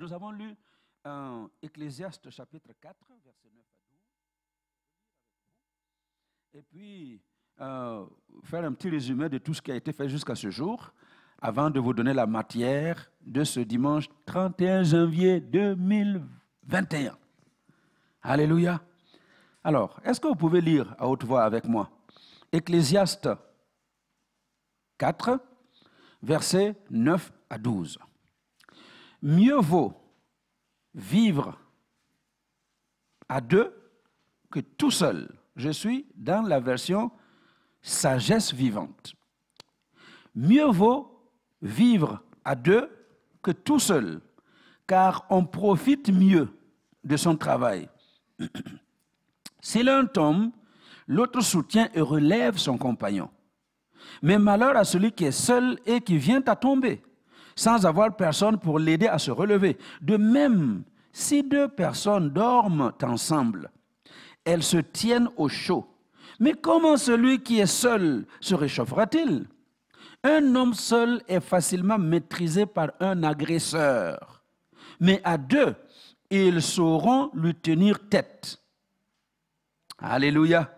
Nous avons lu Ecclésiaste chapitre 4, verset 9 à 12. Et puis, faire un petit résumé de tout ce qui a été fait jusqu'à ce jour, avant de vous donner la matière de ce dimanche 31 janvier 2021. Alléluia. Alors, est-ce que vous pouvez lire à haute voix avec moi Ecclésiaste 4, versets 9 à 12. Mieux vaut vivre à deux que tout seul. Je suis dans la version sagesse vivante. Mieux vaut vivre à deux que tout seul, car on profite mieux de son travail. Si l'un tombe, l'autre soutient et relève son compagnon. Mais malheur à celui qui est seul et qui vient à tomber, sans avoir personne pour l'aider à se relever. De même, si deux personnes dorment ensemble, elles se tiennent au chaud. Mais comment celui qui est seul se réchauffera-t-il? Un homme seul est facilement maîtrisé par un agresseur, mais à deux, ils sauront lui tenir tête. Alléluia.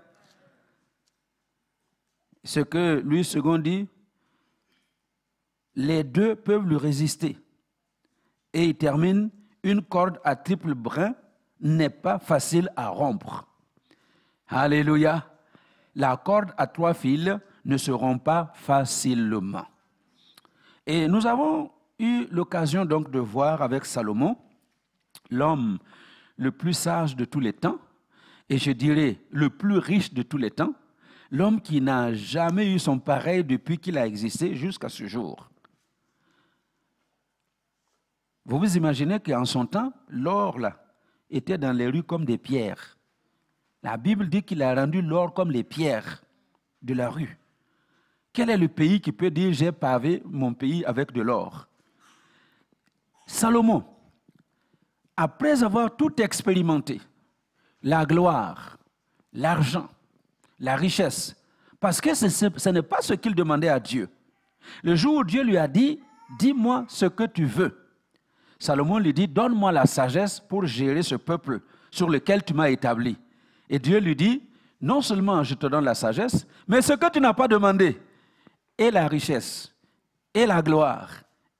Ce que Louis II dit, les deux peuvent lui résister. Et il termine, une corde à triple brin n'est pas facile à rompre. Alléluia. La corde à 3 fils ne se rompt pas facilement. Et nous avons eu l'occasion donc de voir avec Salomon, l'homme le plus sage de tous les temps, et je dirais le plus riche de tous les temps, l'homme qui n'a jamais eu son pareil depuis qu'il a existé jusqu'à ce jour. Vous vous imaginez qu'en son temps, l'or là était dans les rues comme des pierres. La Bible dit qu'il a rendu l'or comme les pierres de la rue. Quel est le pays qui peut dire « j'ai pavé mon pays avec de l'or » ? Salomon, après avoir tout expérimenté, la gloire, l'argent, la richesse, parce que ce n'est pas ce qu'il demandait à Dieu. Le jour où Dieu lui a dit « dis-moi ce que tu veux », Salomon lui dit « donne-moi la sagesse pour gérer ce peuple sur lequel tu m'as établi ». Et Dieu lui dit « non seulement je te donne la sagesse, mais ce que tu n'as pas demandé, et la richesse, et la gloire,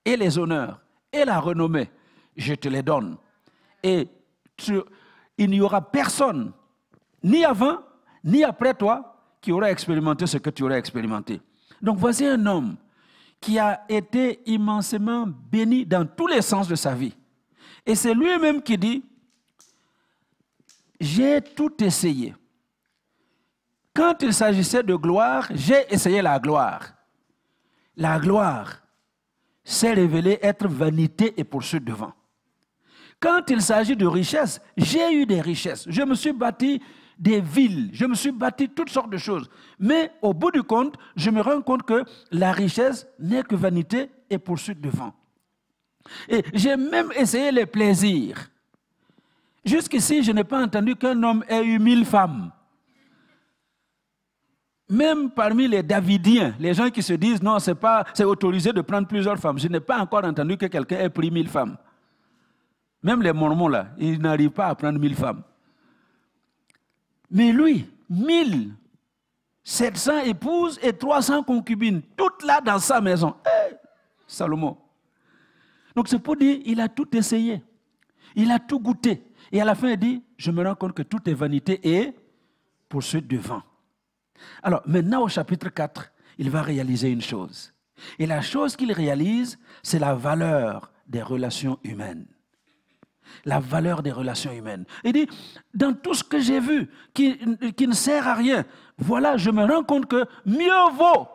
et les honneurs, et la renommée, je te les donne. Et il n'y aura personne, ni avant, ni après toi, qui aura expérimenté ce que tu auras expérimenté. » Donc voici un homme qui a été immensément béni dans tous les sens de sa vie. Et c'est lui-même qui dit, j'ai tout essayé. Quand il s'agissait de gloire, j'ai essayé la gloire. La gloire s'est révélée être vanité et poursuite de vent. Quand il s'agit de richesse, j'ai eu des richesses. Je me suis bâti des villes, je me suis bâti toutes sortes de choses. Mais au bout du compte, je me rends compte que la richesse n'est que vanité et poursuite de vent. Et j'ai même essayé les plaisirs. Jusqu'ici, je n'ai pas entendu qu'un homme ait eu 1000 femmes. Même parmi les Davidiens, les gens qui se disent non, c'est autorisé de prendre plusieurs femmes. Je n'ai pas encore entendu que quelqu'un ait pris 1000 femmes. Même les Mormons là, ils n'arrivent pas à prendre 1000 femmes. Mais lui, 1700 épouses et 300 concubines, toutes là dans sa maison. Salomon. Donc c'est pour dire, il a tout essayé. Il a tout goûté. Et à la fin, il dit, je me rends compte que tout est vanité et poursuite de vent. Alors maintenant au chapitre 4, il va réaliser une chose. Et la chose qu'il réalise, c'est la valeur des relations humaines. La valeur des relations humaines. Il dit, dans tout ce que j'ai vu, qui ne sert à rien, voilà, je me rends compte que mieux vaut,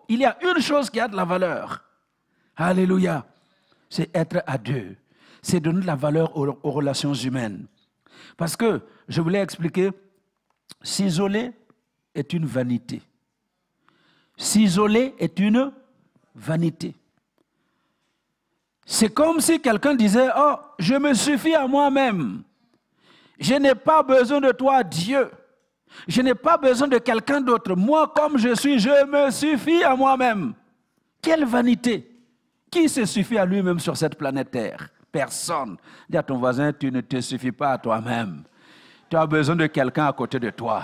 il y a une chose qui a de la valeur. Alléluia. C'est être à deux. C'est donner de la valeur aux relations humaines. Parce que, je voulais expliquer, s'isoler est une vanité. S'isoler est une vanité. C'est comme si quelqu'un disait, oh, je me suffis à moi-même. Je n'ai pas besoin de toi, Dieu. Je n'ai pas besoin de quelqu'un d'autre. Moi, comme je suis, je me suffis à moi-même. Quelle vanité! Qui se suffit à lui-même sur cette planète Terre? Personne. Dis à ton voisin, tu ne te suffis pas à toi-même. Tu as besoin de quelqu'un à côté de toi.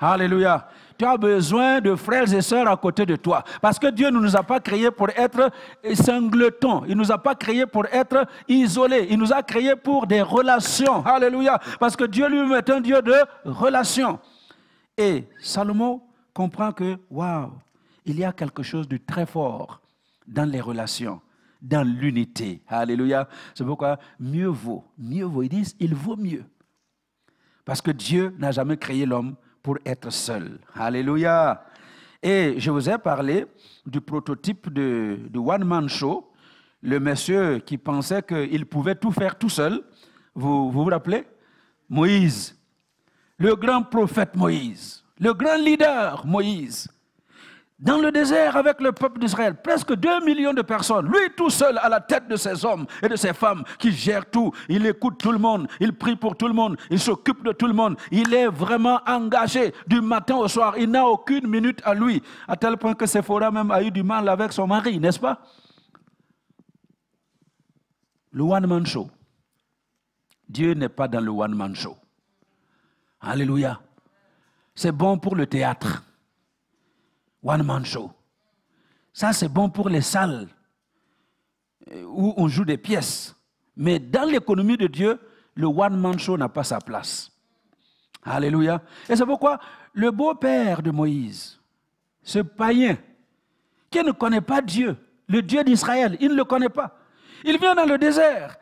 Alléluia. Tu as besoin de frères et sœurs à côté de toi. Parce que Dieu ne nous a pas créés pour être singletons. Il ne nous a pas créés pour être isolés. Il nous a créés pour des relations. Alléluia. Parce que Dieu lui-même est un Dieu de relations. Et Salomon comprend que, waouh, il y a quelque chose de très fort dans les relations, dans l'unité. Alléluia. C'est pourquoi mieux vaut. Ils disent, il vaut mieux. Parce que Dieu n'a jamais créé l'homme pour être seul. Alléluia. Et je vous ai parlé du prototype de one-man show, le monsieur qui pensait qu'il pouvait tout faire tout seul. Vous vous rappelez? Moïse, le grand prophète Moïse, le grand leader Moïse, dans le désert avec le peuple d'Israël, presque 2 millions de personnes, lui tout seul à la tête de ces hommes et de ces femmes qui gèrent tout. Il écoute tout le monde, il prie pour tout le monde, il s'occupe de tout le monde. Il est vraiment engagé du matin au soir. Il n'a aucune minute à lui, à tel point que Séphora même a eu du mal avec son mari, n'est-ce pas? Le one-man show. Dieu n'est pas dans le one-man show. Alléluia. C'est bon pour le théâtre. One-man show. Ça, c'est bon pour les salles où on joue des pièces. Mais dans l'économie de Dieu, le one-man show n'a pas sa place. Alléluia. Et c'est pourquoi le beau-père de Moïse, ce païen, qui ne connaît pas Dieu, le Dieu d'Israël, il ne le connaît pas. Il vient dans le désert.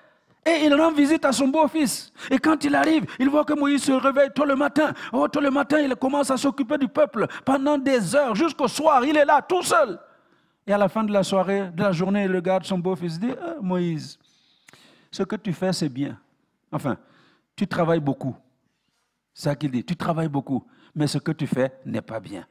Et il rend visite à son beau-fils. Et quand il arrive, il voit que Moïse se réveille tôt le matin. Oh, tôt le matin, il commence à s'occuper du peuple pendant des heures, jusqu'au soir. Il est là, tout seul. Et à la fin de la soirée, de la journée, il regarde son beau-fils et dit, ah, Moïse, ce que tu fais, c'est bien. Enfin, tu travailles beaucoup. C'est ça qu'il dit, tu travailles beaucoup. Mais ce que tu fais n'est pas bien.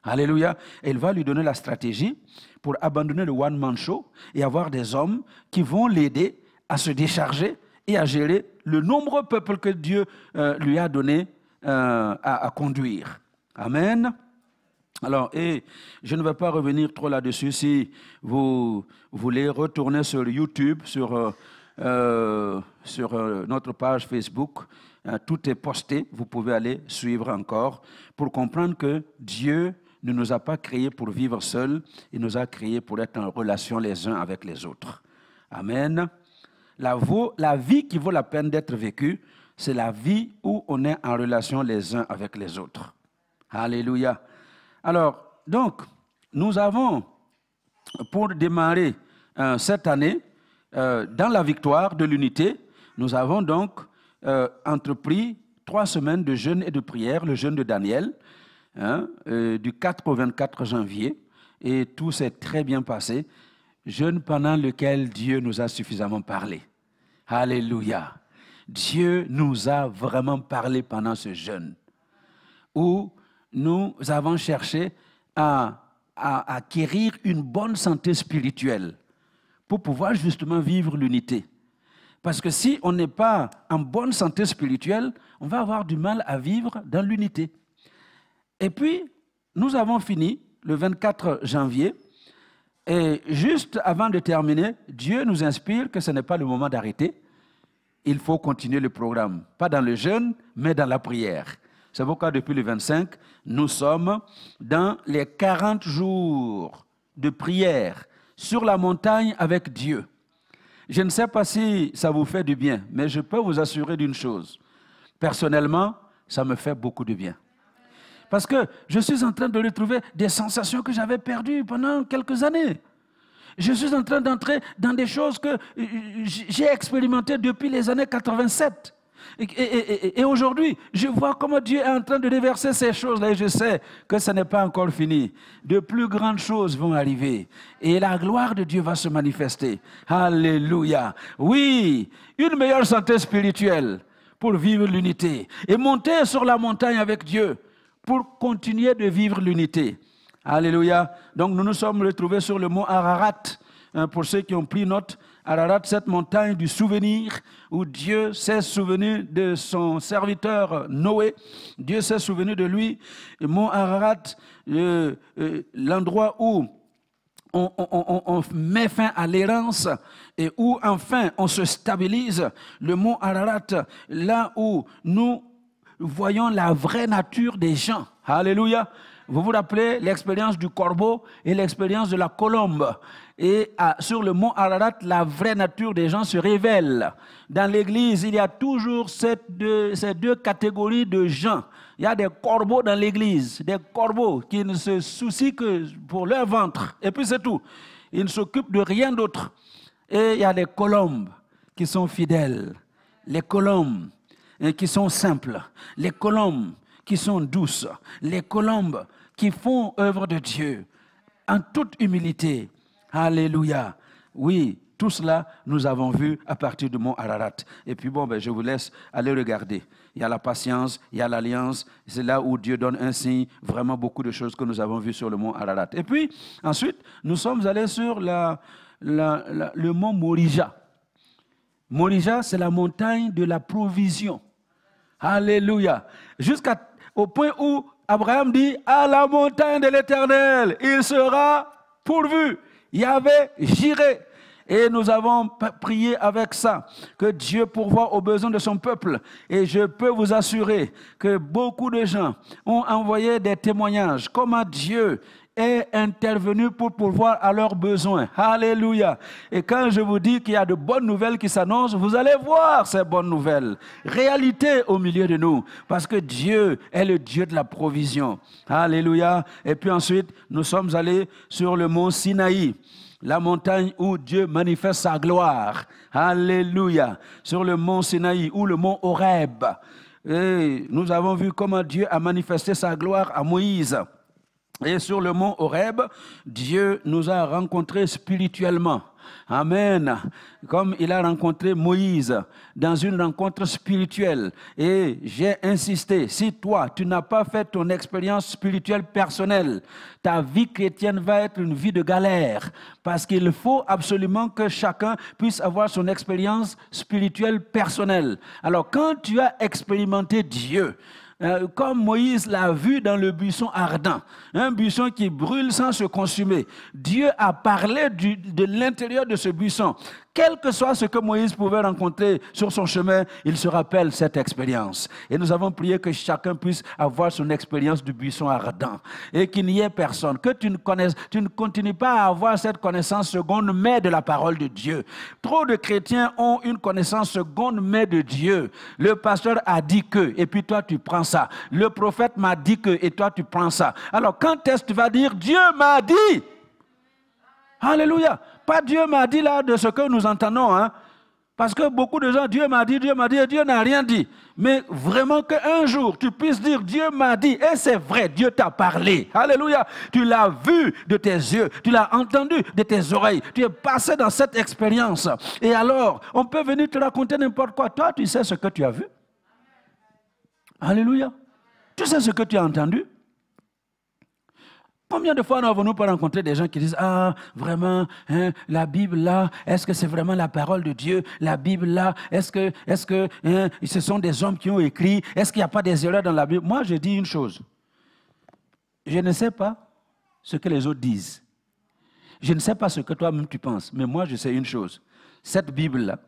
Alléluia. Et il va lui donner la stratégie pour abandonner le one-man show et avoir des hommes qui vont l'aider à se décharger et à gérer le nombreux peuple que Dieu lui a donné à conduire. Amen. Alors, et je ne vais pas revenir trop là-dessus. Si vous voulez retourner sur YouTube, sur notre page Facebook, tout est posté. Vous pouvez aller suivre encore pour comprendre que Dieu ne nous a pas créés pour vivre seuls. Il nous a créés pour être en relation les uns avec les autres. Amen. La vie qui vaut la peine d'être vécue, c'est la vie où on est en relation les uns avec les autres. Alléluia. Alors, donc, nous avons, pour démarrer cette année, dans la victoire de l'unité, nous avons donc entrepris 3 semaines de jeûne et de prière, le jeûne de Daniel, du 4 au 24 janvier, et tout s'est très bien passé. Jeûne pendant lequel Dieu nous a suffisamment parlé. Alléluia. Dieu nous a vraiment parlé pendant ce jeûne, où nous avons cherché à acquérir une bonne santé spirituelle pour pouvoir justement vivre l'unité. Parce que si on n'est pas en bonne santé spirituelle, on va avoir du mal à vivre dans l'unité. Et puis, nous avons fini le 24 janvier. Et juste avant de terminer, Dieu nous inspire que ce n'est pas le moment d'arrêter. Il faut continuer le programme, pas dans le jeûne, mais dans la prière. C'est pourquoi depuis le 25, nous sommes dans les 40 jours de prière sur la montagne avec Dieu. Je ne sais pas si ça vous fait du bien, mais je peux vous assurer d'une chose. Personnellement, ça me fait beaucoup de bien. Parce que je suis en train de retrouver des sensations que j'avais perdues pendant quelques années. Je suis en train d'entrer dans des choses que j'ai expérimentées depuis les années 87. Et aujourd'hui, je vois comment Dieu est en train de déverser ces choses-là et je sais que ce n'est pas encore fini. De plus grandes choses vont arriver et la gloire de Dieu va se manifester. Alléluia. Oui, une meilleure santé spirituelle pour vivre l'unité et monter sur la montagne avec Dieu pour continuer de vivre l'unité. Alléluia. Donc nous nous sommes retrouvés sur le mont Ararat. Pour ceux qui ont pris note, Ararat, cette montagne du souvenir où Dieu s'est souvenu de son serviteur Noé. Dieu s'est souvenu de lui. Le mont Ararat, l'endroit où on met fin à l'errance et où enfin on se stabilise, le mont Ararat, là où nous voyons la vraie nature des gens. Alléluia. Vous vous rappelez l'expérience du corbeau et l'expérience de la colombe. Et sur le mont Ararat, la vraie nature des gens se révèle. Dans l'Église, il y a toujours ces deux catégories de gens. Il y a des corbeaux dans l'Église, des corbeaux qui ne se soucient que pour leur ventre. Et puis c'est tout. Ils ne s'occupent de rien d'autre. Et il y a des colombes qui sont fidèles. Les colombes qui sont simples. Les colombes qui sont douces. Les colombes qui font œuvre de Dieu en toute humilité. Alléluia. Oui, tout cela, nous avons vu à partir du mont Ararat. Et puis bon, je vous laisse aller regarder. Il y a la patience, il y a l'alliance. C'est là où Dieu donne un signe. Vraiment beaucoup de choses que nous avons vues sur le mont Ararat. Et puis, ensuite, nous sommes allés sur le mont Morija. Morija, c'est la montagne de la provision. Alléluia. Jusqu'au point où Abraham dit, à la montagne de l'Éternel, il sera pourvu. Yahvé Jireh. Et nous avons prié avec ça, que Dieu pourvoie aux besoins de son peuple. Et je peux vous assurer que beaucoup de gens ont envoyé des témoignages, comment Dieu est intervenu pour pourvoir à leurs besoins. Alléluia. Et quand je vous dis qu'il y a de bonnes nouvelles qui s'annoncent, vous allez voir ces bonnes nouvelles. Réalité au milieu de nous. Parce que Dieu est le Dieu de la provision. Alléluia. Et puis ensuite, nous sommes allés sur le mont Sinaï. La montagne où Dieu manifeste sa gloire. Alléluia. Sur le mont Sinaï ou le mont Horeb. Et nous avons vu comment Dieu a manifesté sa gloire à Moïse. Et sur le mont Horeb, Dieu nous a rencontrés spirituellement. Amen. Comme il a rencontré Moïse dans une rencontre spirituelle. Et j'ai insisté, si toi, tu n'as pas fait ton expérience spirituelle personnelle, ta vie chrétienne va être une vie de galère. Parce qu'il faut absolument que chacun puisse avoir son expérience spirituelle personnelle. Alors, quand tu as expérimenté Dieu, comme Moïse l'a vu dans le buisson ardent, un buisson qui brûle sans se consumer. Dieu a parlé de l'intérieur de ce buisson. Quel que soit ce que Moïse pouvait rencontrer sur son chemin, il se rappelle cette expérience. Et nous avons prié que chacun puisse avoir son expérience du buisson ardent. Et qu'il n'y ait personne, que tu ne continues pas à avoir cette connaissance seconde main de la parole de Dieu. Trop de chrétiens ont une connaissance seconde main de Dieu. Le pasteur a dit que, et puis toi tu prends ça. Le prophète m'a dit que, et toi tu prends ça. Alors quand est-ce que tu vas dire, Dieu m'a dit? Alléluia. Pas Dieu m'a dit là de ce que nous entendons. Hein? Parce que beaucoup de gens, Dieu m'a dit, et Dieu n'a rien dit. Mais vraiment qu'un jour, tu puisses dire, Dieu m'a dit, et c'est vrai, Dieu t'a parlé. Alléluia. Tu l'as vu de tes yeux, tu l'as entendu de tes oreilles. Tu es passé dans cette expérience. Et alors, on peut venir te raconter n'importe quoi. Toi, tu sais ce que tu as vu. Alléluia. Tu sais ce que tu as entendu. Combien de fois n'avons-nous pas rencontré des gens qui disent « Ah, vraiment, hein, la Bible là, est-ce que c'est vraiment la parole de Dieu? La Bible là, est-ce que ce sont des hommes qui ont écrit? Est-ce qu'il n'y a pas des erreurs dans la Bible ?» Moi, je dis une chose. Je ne sais pas ce que les autres disent. Je ne sais pas ce que toi-même tu penses. Mais moi, je sais une chose. Cette Bible-là,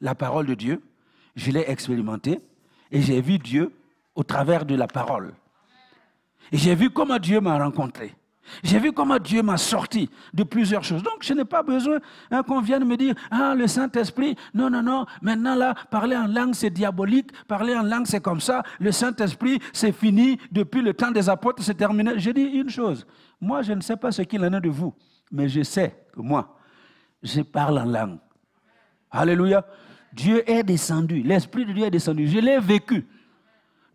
la parole de Dieu, je l'ai expérimentée et j'ai vu Dieu au travers de la parole. Et j'ai vu comment Dieu m'a rencontré. J'ai vu comment Dieu m'a sorti de plusieurs choses. Donc, je n'ai pas besoin qu'on vienne me dire « Ah, le Saint-Esprit, non, maintenant là, parler en langue, c'est diabolique, parler en langue, c'est comme ça, le Saint-Esprit, c'est fini, depuis le temps des apôtres, c'est terminé. » Je dis une chose, moi, je ne sais pas ce qu'il en est de vous, mais je sais que moi, je parle en langue. Alléluia. Dieu est descendu, l'Esprit de Dieu est descendu, je l'ai vécu.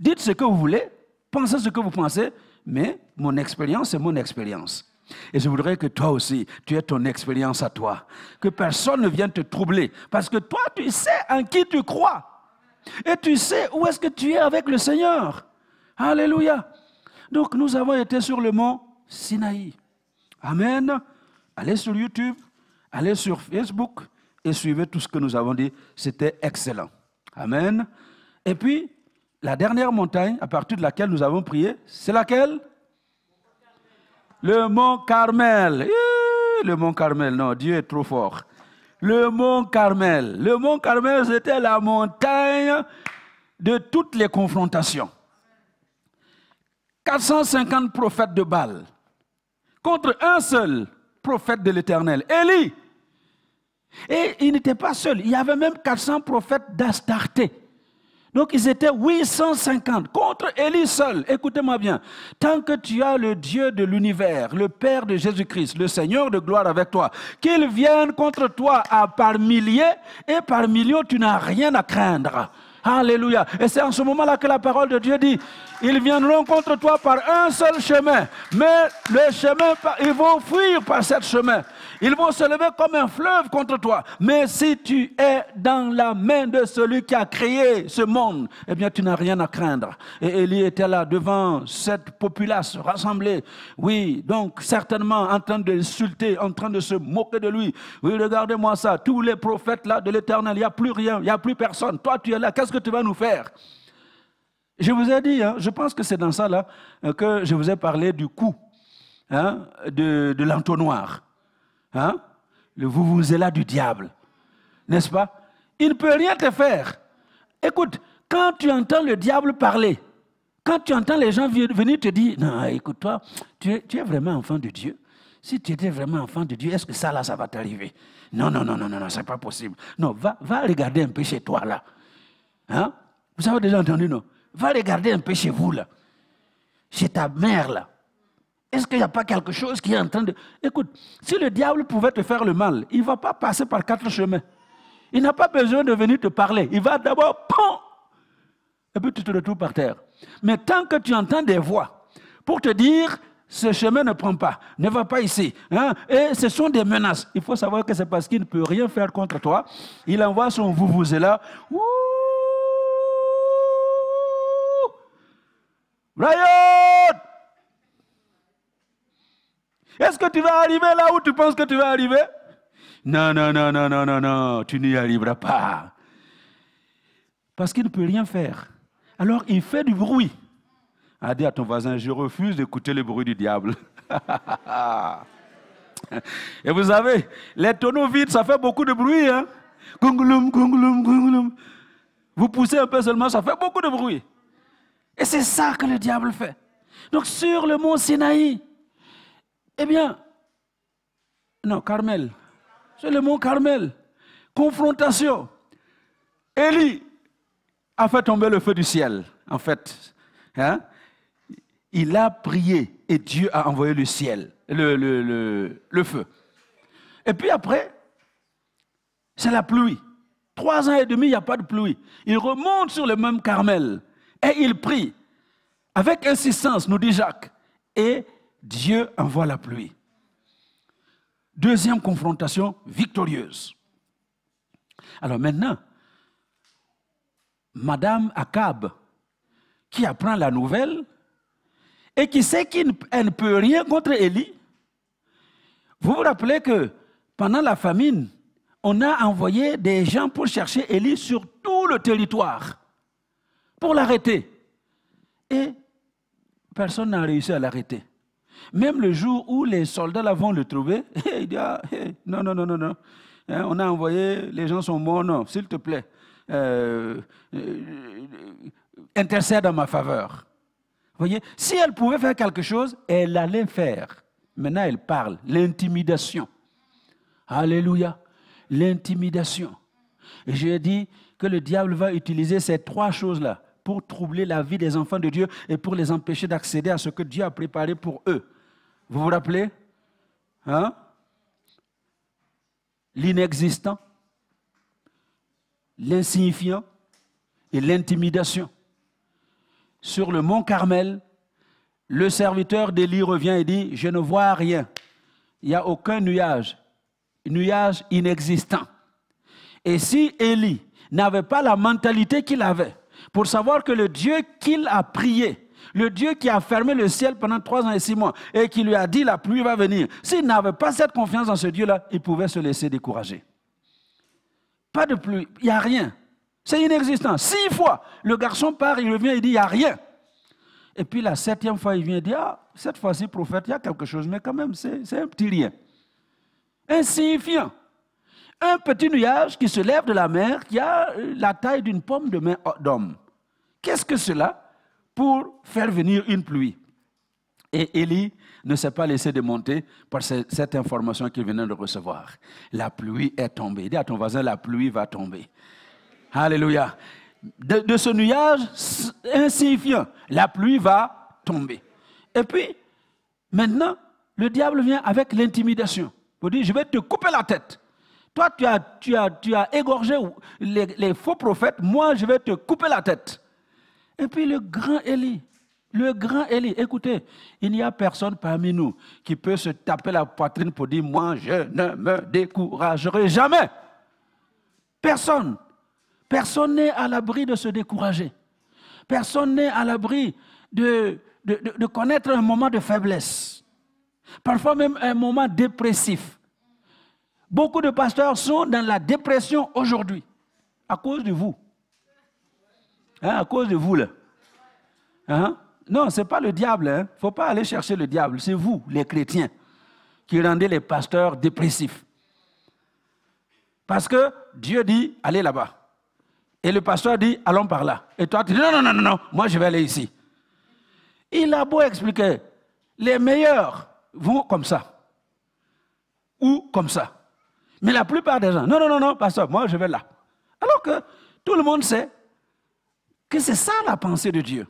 Dites ce que vous voulez, pensez ce que vous pensez, mais mon expérience, c'est mon expérience. Et je voudrais que toi aussi, tu aies ton expérience à toi. Que personne ne vienne te troubler. Parce que toi, tu sais en qui tu crois. Et tu sais où est-ce que tu es avec le Seigneur. Alléluia. Donc, nous avons été sur le mont Sinaï. Amen. Allez sur YouTube, allez sur Facebook et suivez tout ce que nous avons dit. C'était excellent. Amen. Et puis, la dernière montagne à partir de laquelle nous avons prié, c'est laquelle? Le mont Carmel. Le mont Carmel, non, Dieu est trop fort. Le mont Carmel, c'était la montagne de toutes les confrontations. 450 prophètes de Baal contre un seul prophète de l'Éternel, Élie. Et il n'était pas seul, il y avait même 400 prophètes d'Astarté. Donc ils étaient 850 contre Élie seul. Écoutez-moi bien, tant que tu as le Dieu de l'univers, le Père de Jésus-Christ, le Seigneur de gloire avec toi, qu'il vienne contre toi par milliers et par millions, tu n'as rien à craindre. Alléluia. Et c'est en ce moment-là que la parole de Dieu dit, ils viendront contre toi par un seul chemin, mais le chemin, ils vont fuir par ce chemin. Ils vont se lever comme un fleuve contre toi. Mais si tu es dans la main de celui qui a créé ce monde, eh bien tu n'as rien à craindre. Et Élie était là devant cette populace rassemblée. Oui, donc certainement en train de l'insulter, en train de se moquer de lui. Oui, regardez-moi ça, tous les prophètes là de l'Éternel, il n'y a plus rien, il n'y a plus personne. Toi tu es là, qu'est-ce que tu vas nous faire? Je vous ai dit, je pense que c'est dans ça là que je vous ai parlé du coup de l'entonnoir. Le vuvuzela du diable, n'est-ce pas? Il ne peut rien te faire. Écoute, quand tu entends le diable parler, quand tu entends les gens venir te dire, non, écoute-toi, tu es vraiment enfant de Dieu. Si tu étais vraiment enfant de Dieu, est-ce que ça va t'arriver? Non, c'est pas possible. Non, va regarder un peu chez toi là. Vous avez déjà entendu, non? Va regarder un peu chez vous là, chez ta mère là. Est-ce qu'il n'y a pas quelque chose qui est en train de... Écoute, si le diable pouvait te faire le mal, il ne va pas passer par 4 chemins. Il n'a pas besoin de venir te parler. Il va d'abord, POM! Et puis tu te retrouves par terre. Mais tant que tu entends des voix pour te dire, ce chemin ne prend pas, ne va pas ici. Et ce sont des menaces. Il faut savoir que c'est parce qu'il ne peut rien faire contre toi. Il envoie son vuvuzela. Riot! Est-ce que tu vas arriver là où tu penses que tu vas arriver? Non, tu n'y arriveras pas. Parce qu'il ne peut rien faire. Alors il fait du bruit. Dis à ton voisin, je refuse d'écouter le bruit du diable. Et vous savez, les tonneaux vides, ça fait beaucoup de bruit. Gunglum, gunglum, gunglum. Vous poussez un peu seulement, ça fait beaucoup de bruit. Et c'est ça que le diable fait. Donc sur le mont Sinaï, eh bien, non, Carmel. C'est le mont Carmel. Confrontation. Élie a fait tomber le feu du ciel, en fait. Il a prié et Dieu a envoyé le ciel, le feu. Et puis après, c'est la pluie. 3 ans et demi, il n'y a pas de pluie. Il remonte sur le même Carmel et il prie. Avec insistance, nous dit Jacques. Et Dieu envoie la pluie. Deuxième confrontation victorieuse. Alors maintenant, Madame Akab, qui apprend la nouvelle et qui sait qu'elle ne peut rien contre Élie, vous vous rappelez que pendant la famine, on a envoyé des gens pour chercher Élie sur tout le territoire, pour l'arrêter. Et personne n'a réussi à l'arrêter. Même le jour où les soldats là vont le trouver, il dit non. On a envoyé, les gens sont morts, non, s'il te plaît, intercède en ma faveur. Vous voyez, si elle pouvait faire quelque chose, elle allait faire. Maintenant, elle parle, l'intimidation. Alléluia, l'intimidation. Et j'ai dit que le diable va utiliser ces 3 choses-là pour troubler la vie des enfants de Dieu et pour les empêcher d'accéder à ce que Dieu a préparé pour eux. Vous vous rappelez? L'inexistant, l'insignifiant et l'intimidation. Sur le mont Carmel, le serviteur d'Élie revient et dit, je ne vois rien. Il n'y a aucun nuage inexistant. Et si Élie n'avait pas la mentalité qu'il avait, pour savoir que le Dieu qu'il a prié, le Dieu qui a fermé le ciel pendant 3 ans et 6 mois et qui lui a dit la pluie va venir, s'il n'avait pas cette confiance dans ce Dieu-là, il pouvait se laisser décourager. Pas de pluie, il n'y a rien. C'est inexistant. 6 fois, le garçon part, il revient, il dit il n'y a rien. Et puis la 7e fois, il vient et dit cette fois-ci, prophète, il y a quelque chose, mais quand même, c'est un petit rien. insignifiant. Un petit nuage qui se lève de la mer, qui a la taille d'une pomme de main d'homme. Qu'est-ce que cela? Pour faire venir une pluie. Et Élie ne s'est pas laissé démonter par cette information qu'il venait de recevoir. La pluie est tombée. Dis à ton voisin, la pluie va tomber. Alléluia. De ce nuage insignifiant, la pluie va tomber. Et puis, maintenant, le diable vient avec l'intimidation. Pour dire, je vais te couper la tête. Toi, tu as égorgé les faux prophètes. Moi, je vais te couper la tête. Et puis le grand Élie, écoutez, il n'y a personne parmi nous qui peut se taper la poitrine pour dire, moi, je ne me découragerai jamais. Personne. Personne n'est à l'abri de se décourager. Personne n'est à l'abri de connaître un moment de faiblesse. Parfois même un moment dépressif. Beaucoup de pasteurs sont dans la dépression aujourd'hui, à cause de vous. À cause de vous, là. Non, ce n'est pas le diable. Il ne faut pas aller chercher le diable. C'est vous, les chrétiens, qui rendez les pasteurs dépressifs. Parce que Dieu dit, allez là-bas. Et le pasteur dit, allons par là. Et toi, tu dis, non, moi je vais aller ici. Il a beau expliquer, les meilleurs vont comme ça. Ou comme ça. Mais la plupart des gens, non, pasteur, moi je vais là. Alors que tout le monde sait que c'est ça la pensée de Dieu.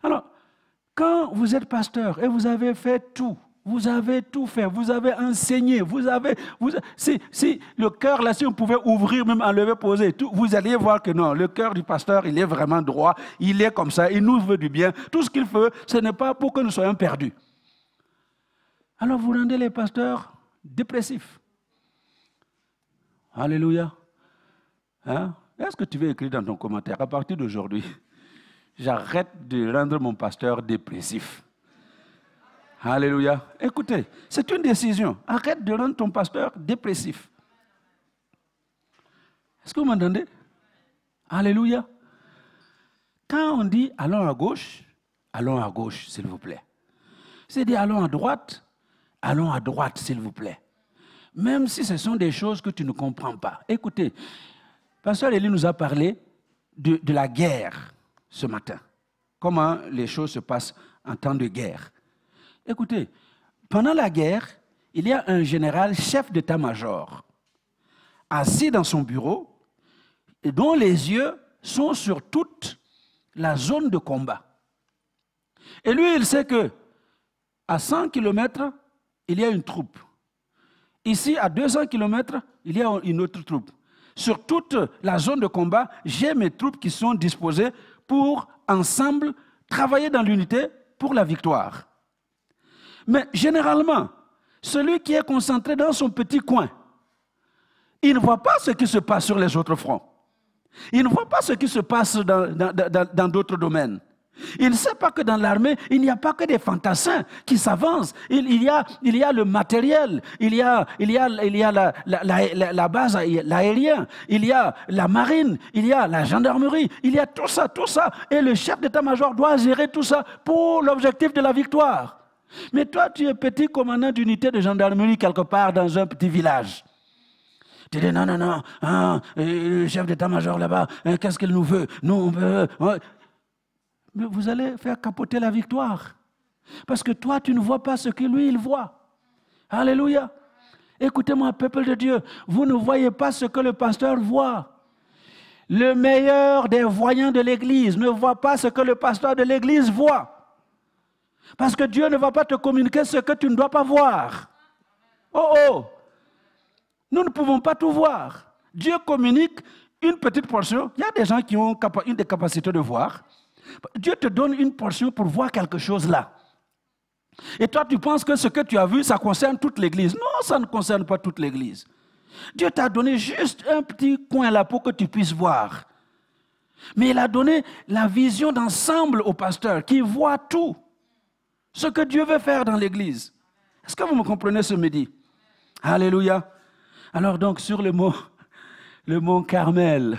Alors, quand vous êtes pasteur et vous avez fait tout, vous avez tout fait, vous avez enseigné, si le cœur là, si on pouvait ouvrir, même enlever, poser, tout, vous alliez voir que non, le cœur du pasteur, il est vraiment droit, il est comme ça, il nous veut du bien. Tout ce qu'il fait, ce n'est pas pour que nous soyons perdus. Alors vous rendez les pasteurs dépressifs. Alléluia. Est-ce que tu veux écrire dans ton commentaire, à partir d'aujourd'hui, j'arrête de rendre mon pasteur dépressif. Alléluia. Écoutez, c'est une décision. Arrête de rendre ton pasteur dépressif. Est-ce que vous m'entendez? Alléluia. Quand on dit allons à gauche, s'il vous plaît. C'est dit allons à droite, s'il vous plaît. Même si ce sont des choses que tu ne comprends pas. Écoutez, Pasteur Élie nous a parlé de la guerre ce matin. Comment les choses se passent en temps de guerre. Écoutez, pendant la guerre, il y a un général chef d'état-major assis dans son bureau et dont les yeux sont sur toute la zone de combat. Et lui, il sait que à 100 km, il y a une troupe. Ici, à 200 km, il y a une autre troupe. Sur toute la zone de combat, j'ai mes troupes qui sont disposées pour, ensemble, travailler dans l'unité pour la victoire. Mais généralement, celui qui est concentré dans son petit coin, il ne voit pas ce qui se passe sur les autres fronts. Il ne voit pas ce qui se passe dans d'autres domaines. Il ne sait pas que dans l'armée, il n'y a pas que des fantassins qui s'avancent. Il y a le matériel, il y a la base, l'aérien, il y a la marine, il y a la gendarmerie, il y a tout ça. Et le chef d'état-major doit gérer tout ça pour l'objectif de la victoire. Mais toi, tu es petit commandant d'unité de gendarmerie quelque part dans un petit village. Tu dis non, le chef d'état-major là-bas, qu'est-ce qu'il nous veut? Nous, on veut... Mais vous allez faire capoter la victoire. Parce que toi, tu ne vois pas ce que lui, il voit. Alléluia. Écoutez-moi, peuple de Dieu, vous ne voyez pas ce que le pasteur voit. Le meilleur des voyants de l'Église ne voit pas ce que le pasteur de l'Église voit. Parce que Dieu ne va pas te communiquer ce que tu ne dois pas voir. Oh! Nous ne pouvons pas tout voir. Dieu communique une petite portion. Il y a des gens qui ont une des capacités de voir. Dieu te donne une portion pour voir quelque chose là. Et toi, tu penses que ce que tu as vu, ça concerne toute l'Église. Non, ça ne concerne pas toute l'Église. Dieu t'a donné juste un petit coin là pour que tu puisses voir. Mais il a donné la vision d'ensemble au pasteur qui voit tout. Ce que Dieu veut faire dans l'Église. Est-ce que vous me comprenez ce midi? Alléluia. Alors donc, sur le mont Carmel,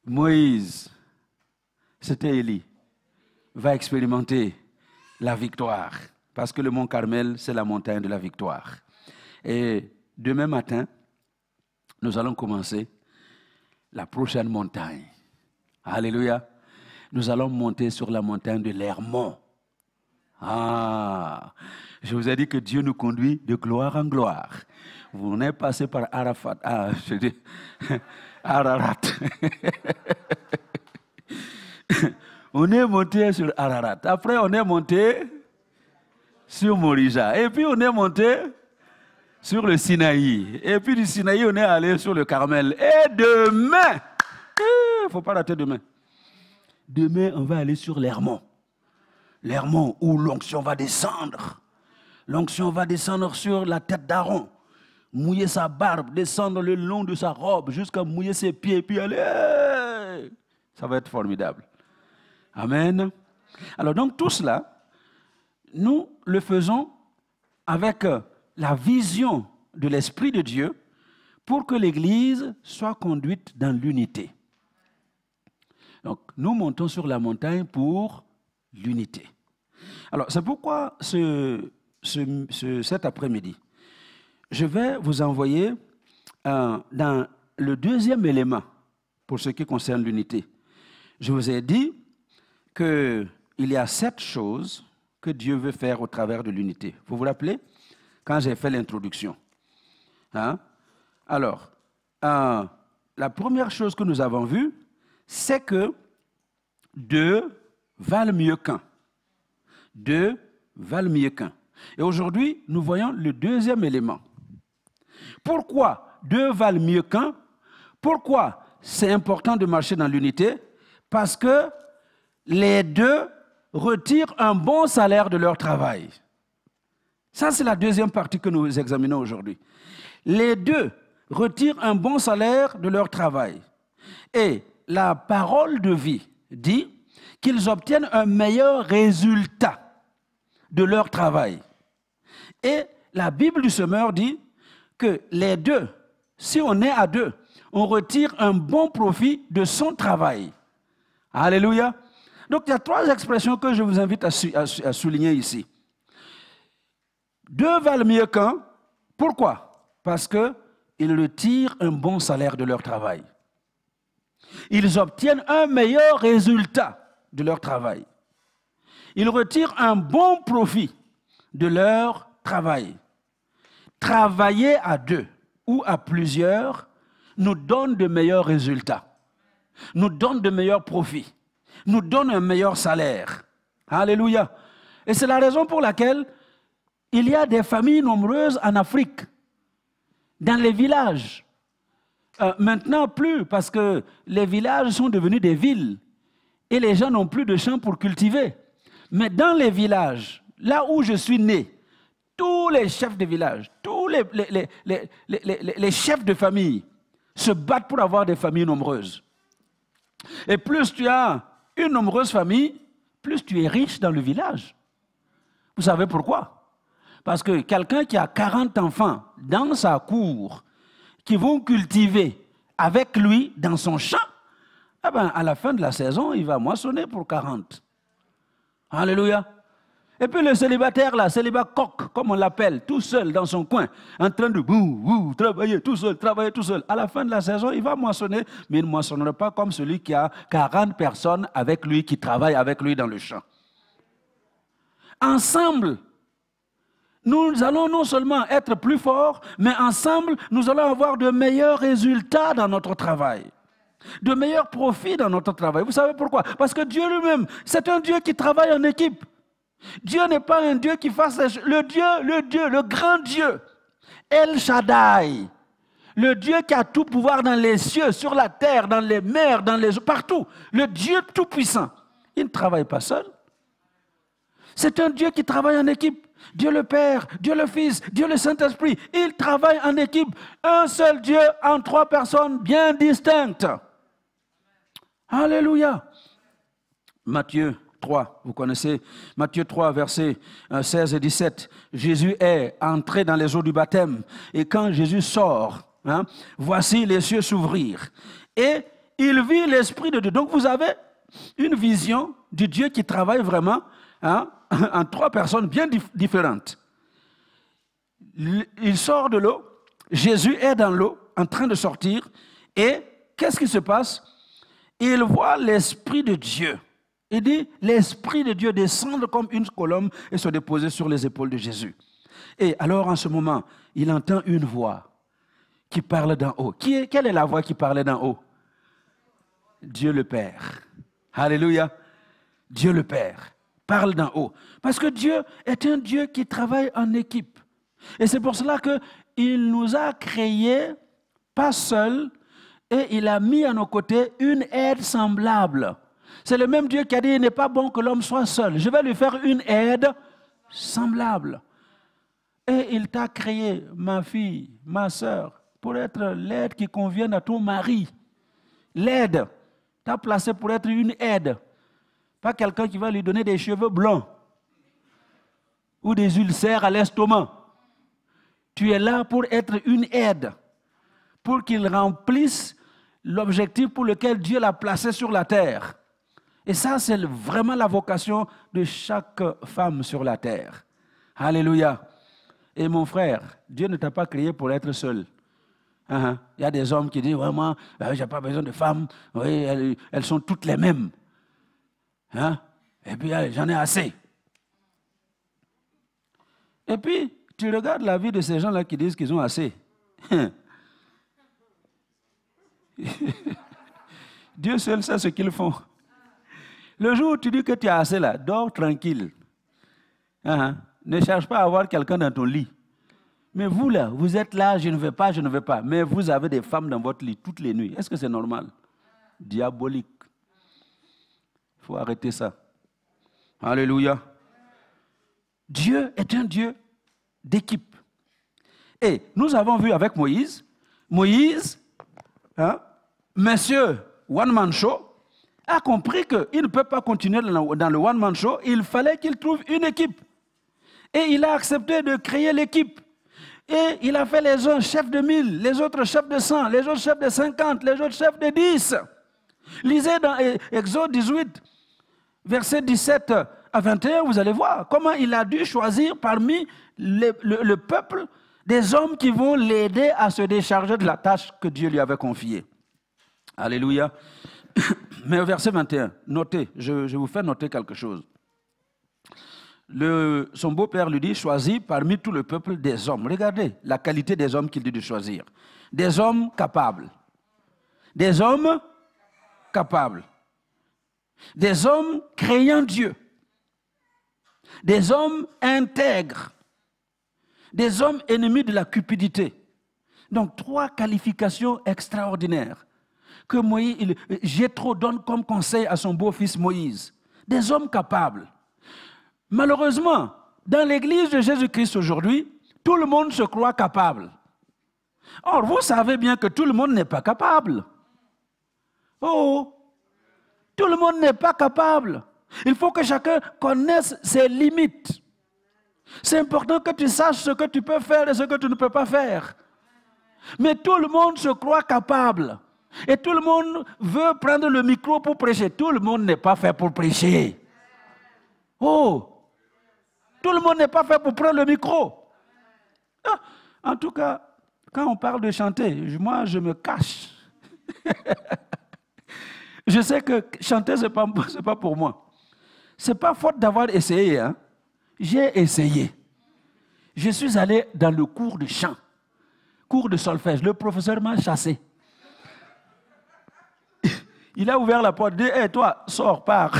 Moïse, c'était Élie, va expérimenter la victoire parce que le mont Carmel, c'est la montagne de la victoire. Et demain matin, nous allons commencer la prochaine montagne. Alléluia. Nous allons monter sur la montagne de l'Hermon. Ah, je vous ai dit que Dieu nous conduit de gloire en gloire. Vous venez passer par Arafat. Ah, je dis Ararat. On est monté sur Ararat. Après, on est monté sur Morija. Et puis, on est monté sur le Sinaï. Et puis, du Sinaï, on est allé sur le Carmel. Et demain, il ne faut pas rater demain. Demain, on va aller sur l'Hermon. L'Hermon où l'onction va descendre. L'onction va descendre sur la tête d'Aaron, mouiller sa barbe, descendre le long de sa robe jusqu'à mouiller ses pieds, puis aller. Ça va être formidable. Amen. Alors donc tout cela, nous le faisons avec la vision de l'Esprit de Dieu pour que l'Église soit conduite dans l'unité. Donc nous montons sur la montagne pour l'unité. Alors c'est pourquoi cet après-midi, je vais vous envoyer dans le deuxième élément pour ce qui concerne l'unité. Je vous ai dit qu'il y a 7 choses que Dieu veut faire au travers de l'unité. Vous vous rappelez quand j'ai fait l'introduction? Hein? Alors, la première chose que nous avons vue, c'est que 2 valent mieux qu'un. 2 valent mieux qu'un. Et aujourd'hui, nous voyons le deuxième élément. Pourquoi 2 valent mieux qu'un? Pourquoi c'est important de marcher dans l'unité? Parce que les 2 retirent un bon salaire de leur travail. Ça, c'est la deuxième partie que nous examinons aujourd'hui. Les 2 retirent un bon salaire de leur travail. Et la parole de vie dit qu'ils obtiennent un meilleur résultat de leur travail. Et la Bible du semeur dit que les 2, si on est à 2, on retire un bon profit de son travail. Alléluia. Donc il y a 3 expressions que je vous invite à souligner ici. 2 valent mieux qu'un. Pourquoi? Parce qu'ils retirent un bon salaire de leur travail. Ils obtiennent un meilleur résultat de leur travail. Ils retirent un bon profit de leur travail. Travailler à 2 ou à plusieurs nous donne de meilleurs résultats, nous donne de meilleurs profits, nous donne un meilleur salaire. Alléluia. Et c'est la raison pour laquelle il y a des familles nombreuses en Afrique, dans les villages. Maintenant, plus, parce que les villages sont devenus des villes et les gens n'ont plus de champs pour cultiver. Mais dans les villages, là où je suis né, tous les chefs de village, tous les chefs de famille se battent pour avoir des familles nombreuses. Et plus tu as une nombreuse famille, plus tu es riche dans le village. Vous savez pourquoi? Parce que quelqu'un qui a 40 enfants dans sa cour, qui vont cultiver avec lui dans son champ, eh ben, à la fin de la saison, il va moissonner pour 40. Alléluia. Et puis le célibataire là, célibat coq, comme on l'appelle, tout seul dans son coin, en train de travailler tout seul. À la fin de la saison, il va moissonner, mais il ne moissonnera pas comme celui qui a 40 personnes avec lui, qui travaillent avec lui dans le champ. Ensemble, nous allons non seulement être plus forts, mais ensemble, nous allons avoir de meilleurs résultats dans notre travail. De meilleurs profits dans notre travail. Vous savez pourquoi? Parce que Dieu lui-même, c'est un Dieu qui travaille en équipe. Dieu n'est pas un Dieu qui fasse le grand Dieu, El Shaddai, le Dieu qui a tout pouvoir dans les cieux, sur la terre, dans les mers, partout, le Dieu tout-puissant. Il ne travaille pas seul. C'est un Dieu qui travaille en équipe. Dieu le Père, Dieu le Fils, Dieu le Saint-Esprit. Il travaille en équipe. Un seul Dieu en 3 personnes bien distinctes. Alléluia. Matthieu 3, vous connaissez Matthieu 3, versets 16 et 17. Jésus est entré dans les eaux du baptême. Et quand Jésus sort, voici les cieux s'ouvrir. Et il vit l'Esprit de Dieu. Donc vous avez une vision du Dieu qui travaille vraiment en trois personnes bien différentes. Il sort de l'eau, Jésus est dans l'eau, en train de sortir, et qu'est-ce qui se passe? Il voit l'Esprit de Dieu. Il dit, l'Esprit de Dieu descendre comme une colombe et se déposer sur les épaules de Jésus. Et alors, en ce moment, il entend une voix qui parle d'en haut. Quelle est la voix qui parlait d'en haut? Dieu le Père. Alléluia. Dieu le Père parle d'en haut. Parce que Dieu est un Dieu qui travaille en équipe. Et c'est pour cela qu'il nous a créés pas seuls, et il a mis à nos côtés une aide semblable. C'est le même Dieu qui a dit, il n'est pas bon que l'homme soit seul. Je vais lui faire une aide semblable. Et il t'a créé, ma fille, ma sœur, pour être l'aide qui convienne à ton mari. L'aide. T'a placé pour être une aide. Pas quelqu'un qui va lui donner des cheveux blancs ou des ulcères à l'estomac. Tu es là pour être une aide, pour qu'il remplisse l'objectif pour lequel Dieu l'a placé sur la terre. Et ça, c'est vraiment la vocation de chaque femme sur la terre. Alléluia. Et mon frère, Dieu ne t'a pas créé pour être seul. Il y a des hommes qui disent, ouais, moi, je n'ai pas besoin de femmes, oui, elles sont toutes les mêmes. Et puis, j'en ai assez. Et puis, tu regardes la vie de ces gens-là qui disent qu'ils ont assez. Dieu seul sait ce qu'ils font. Le jour où tu dis que tu as assez là, dors tranquille. Ne cherche pas à avoir quelqu'un dans ton lit. Mais vous là, vous êtes là, je ne vais pas, je ne vais pas. Mais vous avez des femmes dans votre lit toutes les nuits. Est-ce que c'est normal? Diabolique. Il faut arrêter ça. Alléluia. Dieu est un Dieu d'équipe. Et nous avons vu avec Moïse, monsieur One Man Show, a compris qu'il ne peut pas continuer dans le One Man Show, il fallait qu'il trouve une équipe. Et il a accepté de créer l'équipe. Et il a fait les uns chefs de 1000, les autres chefs de 100, les autres chefs de 50, les autres chefs de 10. Lisez dans Exode 18, versets 17 à 21, vous allez voir comment il a dû choisir parmi le peuple des hommes qui vont l'aider à se décharger de la tâche que Dieu lui avait confiée. Alléluia. Mais au verset 21, notez, je vous fais noter quelque chose. Son beau-père lui dit, choisis parmi tout le peuple des hommes. Regardez la qualité des hommes qu'il dit de choisir. Des hommes capables. Des hommes capables. Des hommes craignant Dieu. Des hommes intègres. Des hommes ennemis de la cupidité. Donc, 3 qualifications extraordinaires que Jéthro donne comme conseil à son beau-fils Moïse. Des hommes capables. Malheureusement, dans l'église de Jésus-Christ aujourd'hui, tout le monde se croit capable. Or, vous savez bien que tout le monde n'est pas capable. Oh, tout le monde n'est pas capable. Il faut que chacun connaisse ses limites. C'est important que tu saches ce que tu peux faire et ce que tu ne peux pas faire. Mais tout le monde se croit capable. Et tout le monde veut prendre le micro pour prêcher. Tout le monde n'est pas fait pour prêcher. Oh! Tout le monde n'est pas fait pour prendre le micro. En tout cas, quand on parle de chanter, moi, je me cache. Je sais que chanter, ce n'est pas pour moi. Ce n'est pas faute d'avoir essayé. J'ai essayé. Je suis allé dans le cours de chant, cours de solfège. Le professeur m'a chassé. Il a ouvert la porte, il dit, hey, toi, sors, pars.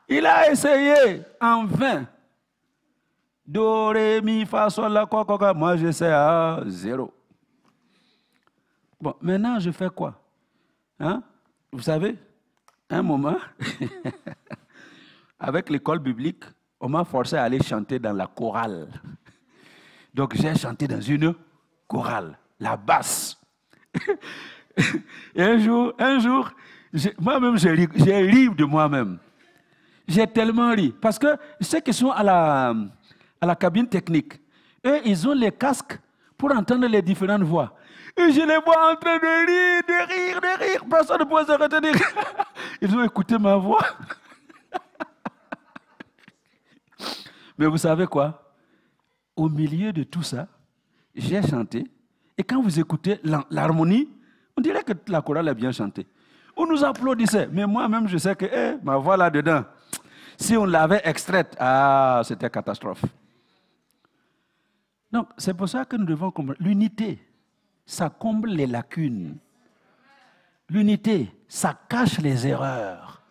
Il a essayé en vain. Do, ré, mi, fa, sol, la, quoi, quoi. Moi, je sais à 0. Bon, maintenant, je fais quoi? Vous savez, un moment, avec l'école biblique, on m'a forcé à aller chanter dans la chorale. Donc, j'ai chanté dans une chorale, la basse. Et un jour, moi-même, j'ai ri de moi-même. J'ai tellement ri. Parce que ceux qui sont à la cabine technique, eux, ils ont les casques pour entendre les différentes voix. Et je les vois en train de rire. Personne ne peut s'arrêter de rire. Ils ont écouté ma voix. Mais vous savez quoi? Au milieu de tout ça, j'ai chanté. Et quand vous écoutez l'harmonie, on dirait que la chorale a bien chanté. On nous applaudissait. Mais moi-même, je sais que ma voix là-dedans, si on l'avait extraite, c'était catastrophe. Donc, c'est pour ça que nous devons comprendre. L'unité, ça comble les lacunes. L'unité, ça cache les erreurs.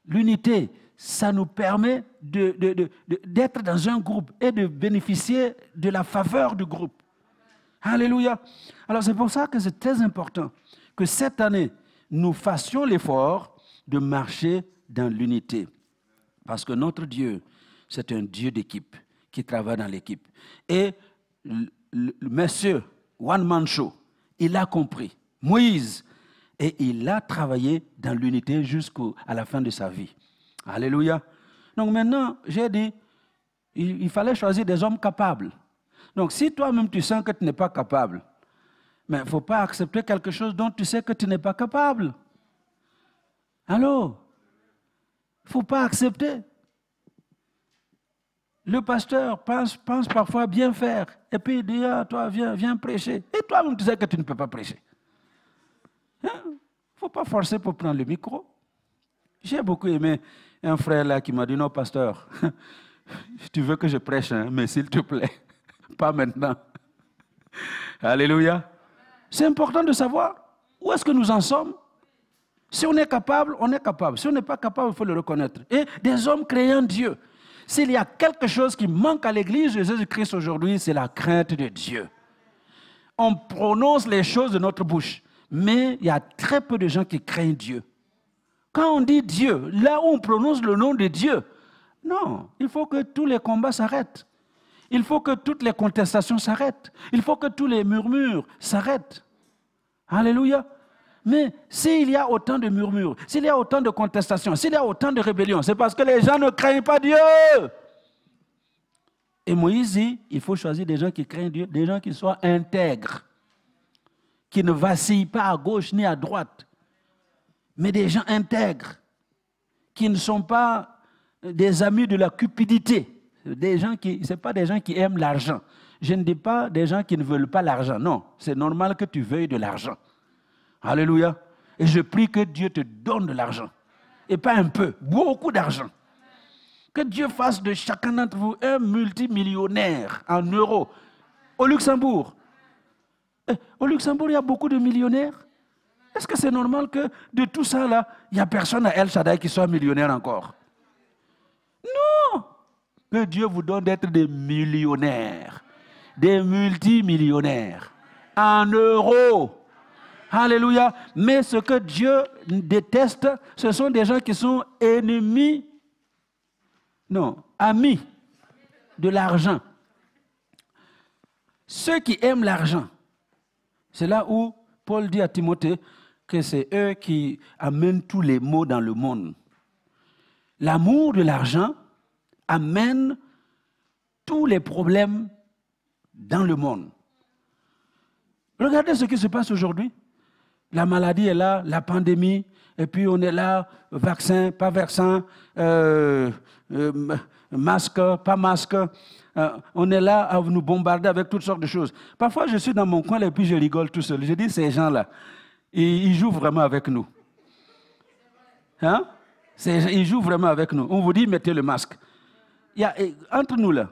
L'unité, ça nous permet d'être dans un groupe et de bénéficier de la faveur du groupe. Alléluia. Alors c'est pour ça que c'est très important que cette année, nous fassions l'effort de marcher dans l'unité. Parce que notre Dieu, c'est un Dieu d'équipe qui travaille dans l'équipe. Et le monsieur One Man Show, il a compris. Moïse, et il a travaillé dans l'unité jusqu'à la fin de sa vie. Alléluia. Donc maintenant, j'ai dit, il fallait choisir des hommes capables. Donc si toi-même tu sens que tu n'es pas capable, mais il ne faut pas accepter quelque chose dont tu sais que tu n'es pas capable. Allô? Il ne faut pas accepter. Le pasteur pense parfois bien faire, et puis il dit, toi viens prêcher. Et toi-même tu sais que tu ne peux pas prêcher. Il ne faut pas forcer pour prendre le micro. J'ai beaucoup aimé un frère là qui m'a dit, non pasteur, tu veux que je prêche, hein, mais s'il te plaît, pas maintenant. Alléluia. C'est important de savoir où est-ce que nous en sommes. Si on est capable, on est capable. Si on n'est pas capable, il faut le reconnaître. Et des hommes créant Dieu. S'il y a quelque chose qui manque à l'Église de Jésus-Christ aujourd'hui, c'est la crainte de Dieu. On prononce les choses de notre bouche, mais il y a très peu de gens qui craignent Dieu. Quand on dit Dieu, là où on prononce le nom de Dieu, non, il faut que tous les combats s'arrêtent. Il faut que toutes les contestations s'arrêtent. Il faut que tous les murmures s'arrêtent. Alléluia. Mais s'il y a autant de murmures, s'il y a autant de contestations, s'il y a autant de rébellions, c'est parce que les gens ne craignent pas Dieu. Et Moïse dit, il faut choisir des gens qui craignent Dieu, des gens qui soient intègres, qui ne vacillent pas à gauche ni à droite, mais des gens intègres, qui ne sont pas des amis de la cupidité. Ce n'est pas des gens qui aiment l'argent. Je ne dis pas des gens qui ne veulent pas l'argent. Non, c'est normal que tu veuilles de l'argent. Alléluia. Et je prie que Dieu te donne de l'argent. Et pas un peu, beaucoup d'argent. Que Dieu fasse de chacun d'entre vous un multimillionnaire en euros. Au Luxembourg. Au Luxembourg, il y a beaucoup de millionnaires. Est-ce que c'est normal que de tout ça, là, il n'y a personne à El Shaddai qui soit millionnaire encore? Non! Que Dieu vous donne d'être des millionnaires, des multimillionnaires, en euros. Alléluia. Mais ce que Dieu déteste, ce sont des gens qui sont ennemis, non, amis de l'argent. Ceux qui aiment l'argent, c'est là où Paul dit à Timothée que c'est eux qui amènent tous les maux dans le monde. L'amour de l'argent amène tous les problèmes dans le monde. Regardez ce qui se passe aujourd'hui. La maladie est là, la pandémie, et puis on est là, vaccin, pas vaccin, masque, pas masque. On est là à nous bombarder avec toutes sortes de choses. Parfois, je suis dans mon coin et puis je rigole tout seul. Je dis, ces gens-là, ils jouent vraiment avec nous. Hein? Ils jouent vraiment avec nous. On vous dit, mettez le masque. Entre nous, là,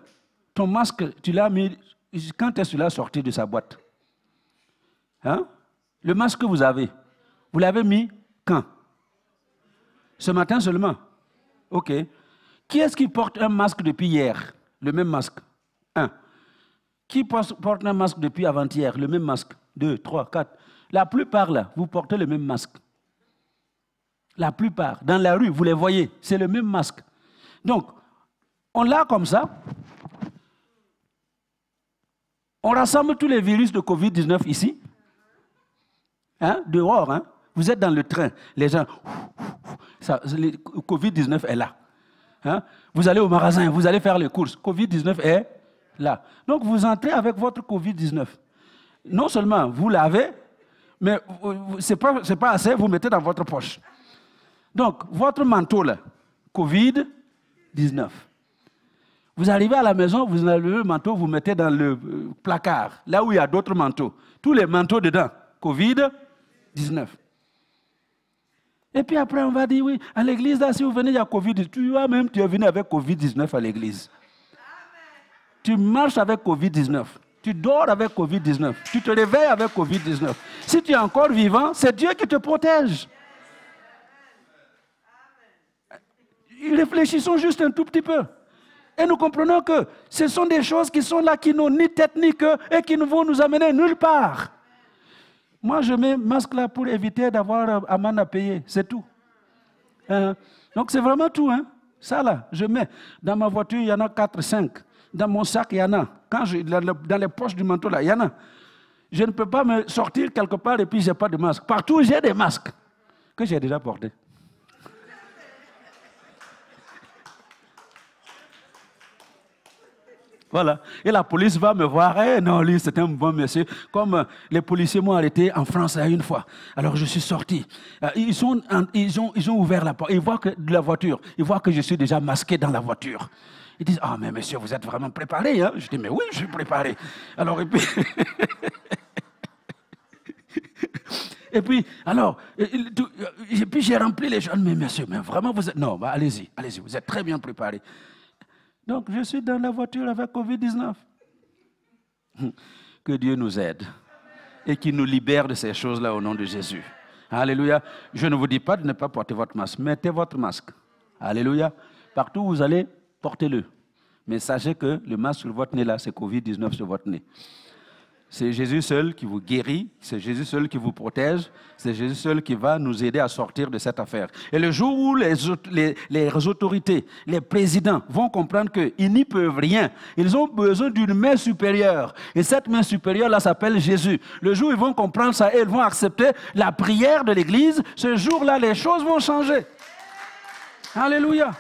ton masque, tu l'as mis, quand est-ce que tu l'as sorti de sa boîte? Hein? Le masque que vous l'avez mis quand? Ce matin seulement? OK. Qui est-ce qui porte un masque depuis hier? Le même masque. 1. Qui porte un masque depuis avant-hier? Le même masque. 2, 3, 4. La plupart, là, vous portez le même masque. La plupart. Dans la rue, vous les voyez. C'est le même masque. Donc, on l'a comme ça. On rassemble tous les virus de Covid-19 ici. Hein? Dehors, hein? Vous êtes dans le train. Les gens, le Covid-19 est là. Hein? Vous allez au magasin, vous allez faire les courses. Covid-19 est là. Donc, vous entrez avec votre Covid-19. Non seulement vous l'avez, mais ce n'est pas assez, vous mettez dans votre poche. Donc, votre manteau, là, Covid-19. Vous arrivez à la maison, vous enlevez le manteau, vous mettez dans le placard, là où il y a d'autres manteaux. Tous les manteaux dedans. Covid-19. Et puis après, on va dire, oui, à l'église, là, si vous venez, il y a Covid. Toi-même, tu es venu avec Covid-19 à l'église. Tu marches avec Covid-19. Tu dors avec Covid-19. Tu te réveilles avec Covid-19. Si tu es encore vivant, c'est Dieu qui te protège. Réfléchissons juste un tout petit peu. Et nous comprenons que ce sont des choses qui sont là, qui n'ont ni tête ni queue et qui ne vont nous amener nulle part. Moi, je mets masque là pour éviter d'avoir amende à payer. C'est tout. Donc, c'est vraiment tout. Hein. Ça là, je mets. Dans ma voiture, il y en a 4, 5. Dans mon sac, il y en a. Dans les poches du manteau, là, il y en a. Je ne peux pas me sortir quelque part et puis je n'ai pas de masque. Partout, j'ai des masques que j'ai déjà portés. Voilà. Et la police va me voir. Eh non, lui, c'est un bon monsieur. Comme les policiers m'ont arrêté en France une fois. Alors, je suis sorti. Ils ont ouvert la porte. Ils voient que de la voiture. Ils voient que je suis déjà masqué dans la voiture. Ils disent, ah, mais monsieur, vous êtes vraiment préparé. Hein? Je dis, mais oui, je suis préparé. Alors, et puis... Et puis, alors, et puis j'ai rempli les jeunes. Mais monsieur, mais vraiment, vous êtes... Non, bah, allez-y, allez-y, vous êtes très bien préparé. Donc, je suis dans la voiture avec Covid-19. Que Dieu nous aide et qu'il nous libère de ces choses-là au nom de Jésus. Alléluia. Je ne vous dis pas de ne pas porter votre masque. Mettez votre masque. Alléluia. Partout où vous allez, portez-le. Mais sachez que le masque sur votre nez, là, c'est Covid-19 sur votre nez. C'est Jésus seul qui vous guérit, c'est Jésus seul qui vous protège, c'est Jésus seul qui va nous aider à sortir de cette affaire. Et le jour où les autorités, les présidents vont comprendre qu'ils n'y peuvent rien, ils ont besoin d'une main supérieure. Et cette main supérieure-là s'appelle Jésus. Le jour où ils vont comprendre ça et ils vont accepter la prière de l'Église, ce jour-là, les choses vont changer. Alléluia.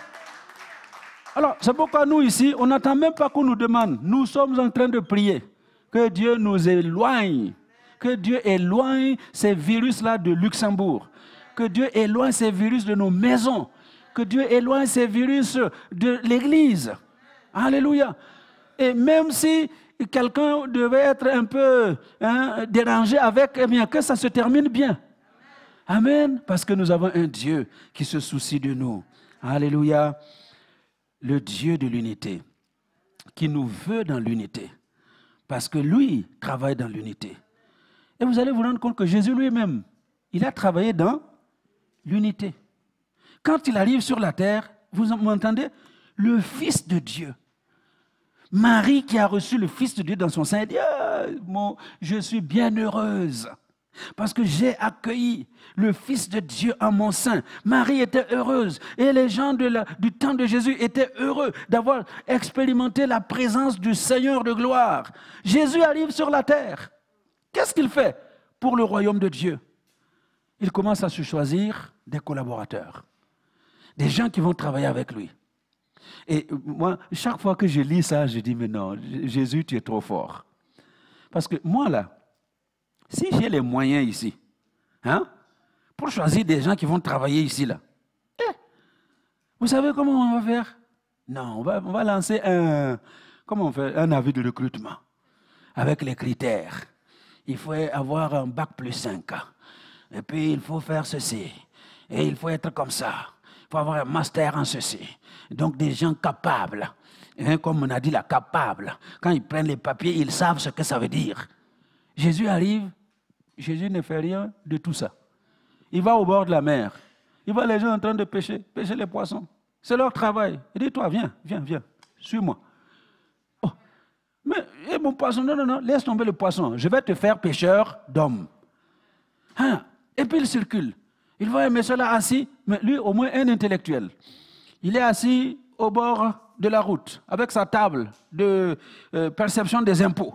Alors, c'est pourquoi nous ici, on n'attend même pas qu'on nous demande. Nous sommes en train de prier. Que Dieu nous éloigne, que Dieu éloigne ces virus-là de Luxembourg, que Dieu éloigne ces virus de nos maisons, que Dieu éloigne ces virus de l'Église. Alléluia. Et même si quelqu'un devait être un peu dérangé avec, eh bien, que ça se termine bien. Amen. Parce que nous avons un Dieu qui se soucie de nous. Alléluia. Le Dieu de l'unité, qui nous veut dans l'unité. Parce que lui travaille dans l'unité. Et vous allez vous rendre compte que Jésus lui-même, il a travaillé dans l'unité. Quand il arrive sur la terre, vous m'entendez? Le Fils de Dieu. Marie qui a reçu le Fils de Dieu dans son sein, elle dit, je suis bien heureuse. Parce que j'ai accueilli le Fils de Dieu en mon sein. Marie était heureuse. Et les gens du temps de Jésus étaient heureux d'avoir expérimenté la présence du Seigneur de gloire. Jésus arrive sur la terre. Qu'est-ce qu'il fait pour le royaume de Dieu? Il commence à se choisir des collaborateurs. Des gens qui vont travailler avec lui. Et moi, chaque fois que je lis ça, je dis, mais non, Jésus, tu es trop fort. Parce que moi, là, si j'ai les moyens ici, pour choisir des gens qui vont travailler ici, là, vous savez comment on va faire? Non, on va lancer un avis de recrutement avec les critères. Il faut avoir un bac plus 5. Et puis, il faut faire ceci. Et il faut être comme ça. Il faut avoir un master en ceci. Donc, des gens capables. Comme on a dit, là, capables. Quand ils prennent les papiers, ils savent ce que ça veut dire. Jésus arrive, Jésus ne fait rien de tout ça. Il va au bord de la mer. Il voit les gens en train de pêcher les poissons. C'est leur travail. Il dit, toi, viens, suis-moi. Oh, mais mon poisson, non, laisse tomber le poisson. Je vais te faire pêcheur d'hommes. Et puis il circule. Il voit un monsieur là assis, mais lui, au moins un intellectuel. Il est assis au bord de la route, avec sa table de perception des impôts.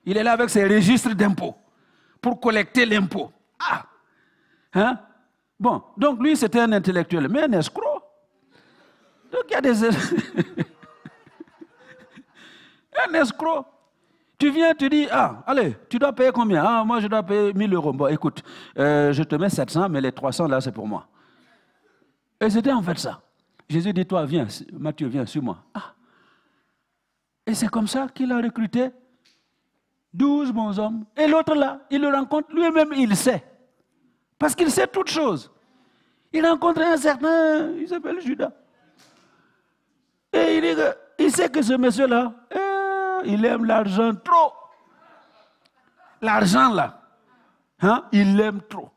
Il est là avec ses registres d'impôts pour collecter l'impôt. Bon, donc lui, c'était un intellectuel, mais un escroc. Donc il y a des... un escroc. Tu viens, tu dis, allez, tu dois payer combien? Moi, je dois payer 1000 euros. Bon, écoute, je te mets 700, mais les 300, là, c'est pour moi. Et c'était en fait ça. Jésus dit, toi, viens, Matthieu, viens, suis-moi. Et c'est comme ça qu'il a recruté 12 bons hommes. Et l'autre là, il le rencontre, lui-même il sait. Parce qu'il sait toutes choses. Il rencontre un certain, il s'appelle Judas. Et il sait que ce monsieur-là, il aime l'argent trop. L'argent là, hein, il l'aime trop.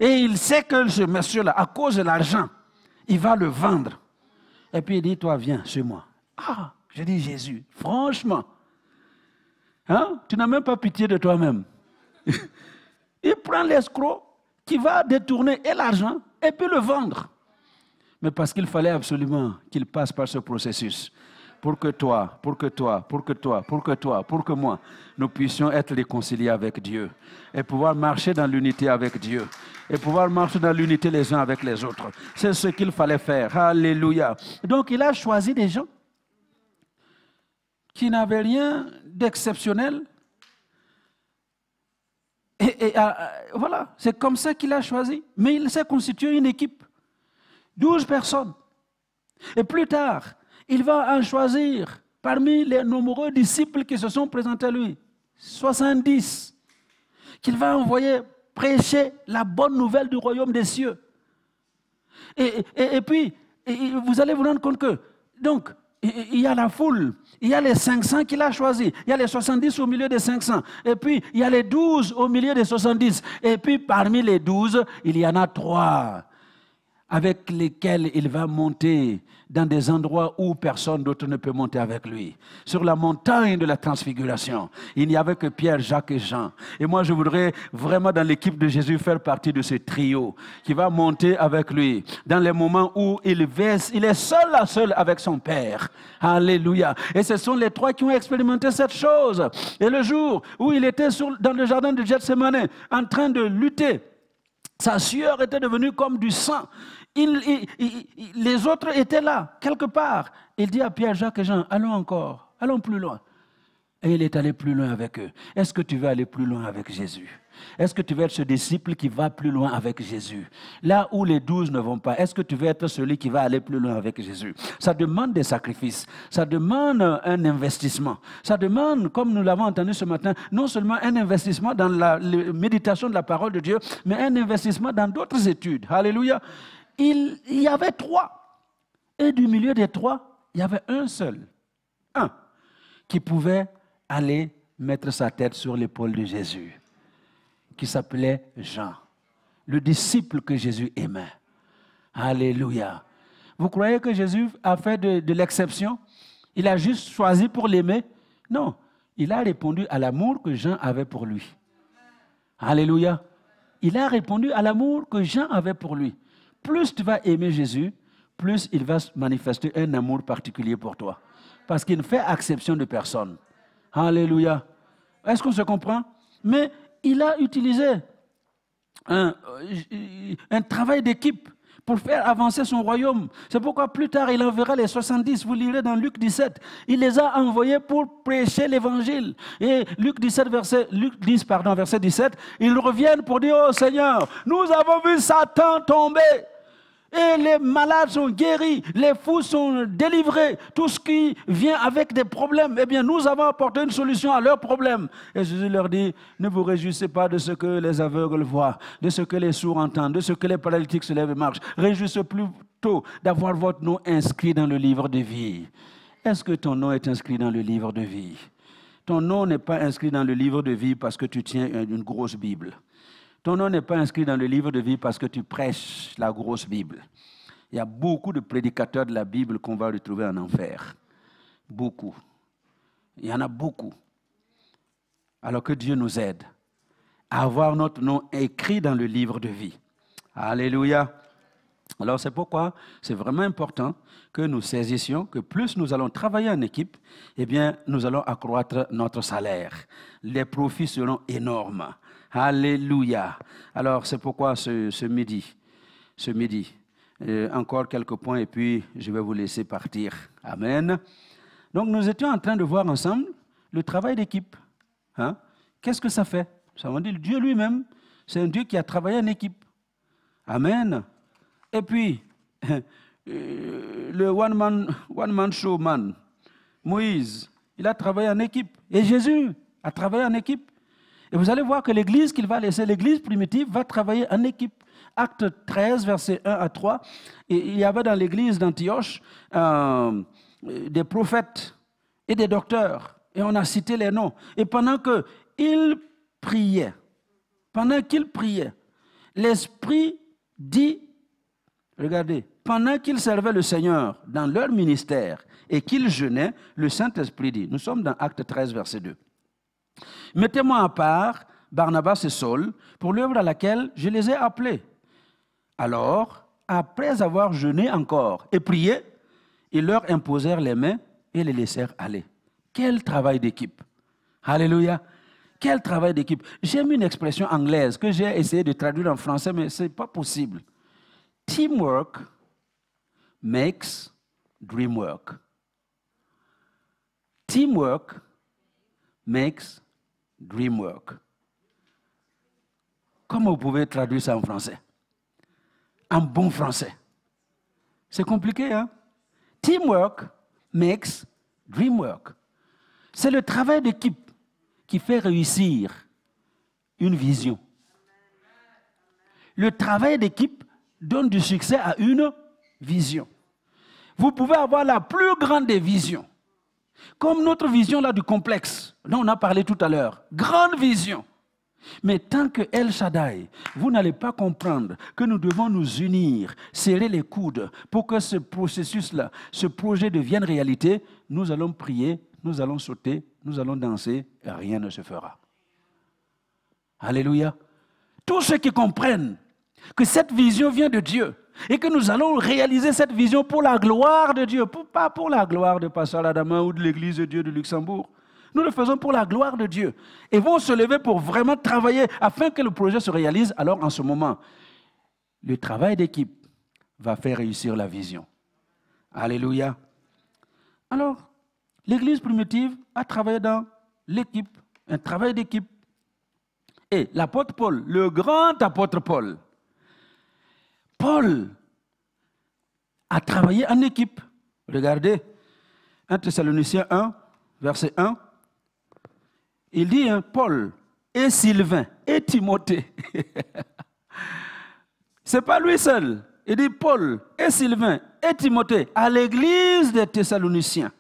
Et il sait que ce monsieur-là, à cause de l'argent, il va le vendre. Et puis il dit, toi viens chez moi. Ah, je dis Jésus, franchement, hein, tu n'as même pas pitié de toi-même. Il prend l'escroc qui va détourner et l'argent et puis le vendre. Mais parce qu'il fallait absolument qu'il passe par ce processus pour que toi, pour que moi, nous puissions être réconciliés avec Dieu et pouvoir marcher dans l'unité avec Dieu et pouvoir marcher dans l'unité les uns avec les autres. C'est ce qu'il fallait faire. Alléluia. Donc il a choisi des gens qui n'avaient rien d'exceptionnel. Voilà, c'est comme ça qu'il a choisi. Mais il s'est constitué une équipe. 12 personnes. Et plus tard, il va en choisir parmi les nombreux disciples qui se sont présentés à lui. 70. Qu'il va envoyer prêcher la bonne nouvelle du royaume des cieux. Et puis, vous allez vous rendre compte que, donc, il y a la foule, il y a les 500 qu'il a choisis, il y a les 70 au milieu des 500, et puis il y a les 12 au milieu des 70, et puis parmi les 12, il y en a 3 avec lesquels il va monter dans des endroits où personne d'autre ne peut monter avec lui. Sur la montagne de la transfiguration, il n'y avait que Pierre, Jacques et Jean. Et moi, je voudrais vraiment dans l'équipe de Jésus faire partie de ce trio qui va monter avec lui dans les moments où il est seul à seul avec son Père. Alléluia. Et ce sont les 3 qui ont expérimenté cette chose. Et le jour où il était dans le jardin de Gethsémane en train de lutter, sa sueur était devenue comme du sang. Les autres étaient là, quelque part. Il dit à Pierre, Jacques et Jean, allons encore, allons plus loin. Et il est allé plus loin avec eux. Est-ce que tu veux aller plus loin avec Jésus? Est-ce que tu veux être ce disciple qui va plus loin avec Jésus? Là où les 12 ne vont pas, est-ce que tu veux être celui qui va aller plus loin avec Jésus? Ça demande des sacrifices, ça demande un investissement. Ça demande, comme nous l'avons entendu ce matin, non seulement un investissement dans la méditation de la parole de Dieu, mais un investissement dans d'autres études. Alléluia. Il y avait 3. Et du milieu des 3, il y avait un seul, qui pouvait aller mettre sa tête sur l'épaule de Jésus, qui s'appelait Jean, le disciple que Jésus aimait. Alléluia. Vous croyez que Jésus a fait de l'exception? Il a juste choisi pour l'aimer? Non, il a répondu à l'amour que Jean avait pour lui. Alléluia. Il a répondu à l'amour que Jean avait pour lui. Plus tu vas aimer Jésus, plus il va manifester un amour particulier pour toi. Parce qu'il ne fait exception de personne. Alléluia. Est-ce qu'on se comprend? Mais il a utilisé un travail d'équipe pour faire avancer son royaume. C'est pourquoi plus tard, il enverra les 70. Vous lirez dans Luc 17. Il les a envoyés pour prêcher l'évangile. Et Luc 10, verset 17, ils reviennent pour dire, oh Seigneur, nous avons vu Satan tomber. Et les malades sont guéris, les fous sont délivrés. Tout ce qui vient avec des problèmes, eh bien, nous avons apporté une solution à leurs problèmes. Et Jésus leur dit, ne vous réjouissez pas de ce que les aveugles voient, de ce que les sourds entendent, de ce que les paralytiques se lèvent et marchent. Réjouissez plutôt d'avoir votre nom inscrit dans le livre de vie. Est-ce que ton nom est inscrit dans le livre de vie? Ton nom n'est pas inscrit dans le livre de vie parce que tu tiens une grosse Bible. Ton nom n'est pas inscrit dans le livre de vie parce que tu prêches la grosse Bible. Il y a beaucoup de prédicateurs de la Bible qu'on va retrouver en enfer. Beaucoup. Il y en a beaucoup. Alors que Dieu nous aide à avoir notre nom écrit dans le livre de vie. Alléluia. Alors c'est pourquoi c'est vraiment important que nous saisissions que plus nous allons travailler en équipe, eh bien nous allons accroître notre salaire. Les profits seront énormes. Alléluia. Alors, c'est pourquoi ce midi, encore quelques points et puis je vais vous laisser partir. Amen. Donc, nous étions en train de voir ensemble le travail d'équipe. Hein? Qu'est-ce que ça fait? Ça veut dire Dieu lui-même, c'est un Dieu qui a travaillé en équipe. Amen. Et puis, le one-man show man, Moïse, il a travaillé en équipe. Et Jésus a travaillé en équipe. Et vous allez voir que l'église qu'il va laisser, l'église primitive, va travailler en équipe. Acte 13, versets 1 à 3. Et il y avait dans l'église d'Antioche des prophètes et des docteurs. Et on a cité les noms. Et pendant qu'ils priaient, l'Esprit dit, regardez, pendant qu'ils servaient le Seigneur dans leur ministère et qu'ils jeûnaient, le Saint-Esprit dit, nous sommes dans Acte 13, verset 2. Mettez-moi à part Barnabas et Saul pour l'œuvre à laquelle je les ai appelés. Alors, après avoir jeûné encore et prié, ils leur imposèrent les mains et les laissèrent aller. Quel travail d'équipe! Alléluia! Quel travail d'équipe! J'ai mis une expression anglaise que j'ai essayé de traduire en français, mais ce n'est pas possible. Teamwork makes dream work. Teamwork makes dream work. Comment vous pouvez traduire ça en français? En bon français. C'est compliqué, hein? Teamwork makes dream work. C'est le travail d'équipe qui fait réussir une vision. Le travail d'équipe donne du succès à une vision. Vous pouvez avoir la plus grande des visions. Comme notre vision là du complexe, dont on a parlé tout à l'heure. Grande vision. Mais tant que El Shaddai, vous n'allez pas comprendre que nous devons nous unir, serrer les coudes pour que ce processus-là, ce projet devienne réalité, nous allons prier, nous allons sauter, nous allons danser et rien ne se fera. Alléluia. Tous ceux qui comprennent que cette vision vient de Dieu et que nous allons réaliser cette vision pour la gloire de Dieu, pas pour la gloire de Pasteur Adama ou de l'Église de Dieu de Luxembourg. Nous le faisons pour la gloire de Dieu. Et vont se lever pour vraiment travailler afin que le projet se réalise. Alors en ce moment, le travail d'équipe va faire réussir la vision. Alléluia. Alors, l'Église primitive a travaillé dans l'équipe, un travail d'équipe. Et l'apôtre Paul, le grand apôtre Paul, a travaillé en équipe. Regardez, 1 Thessaloniciens 1, verset 1. Il dit, Paul et Sylvain et Timothée. Ce n'est pas lui seul. Il dit Paul et Sylvain et Timothée à l'église des Thessaloniciens,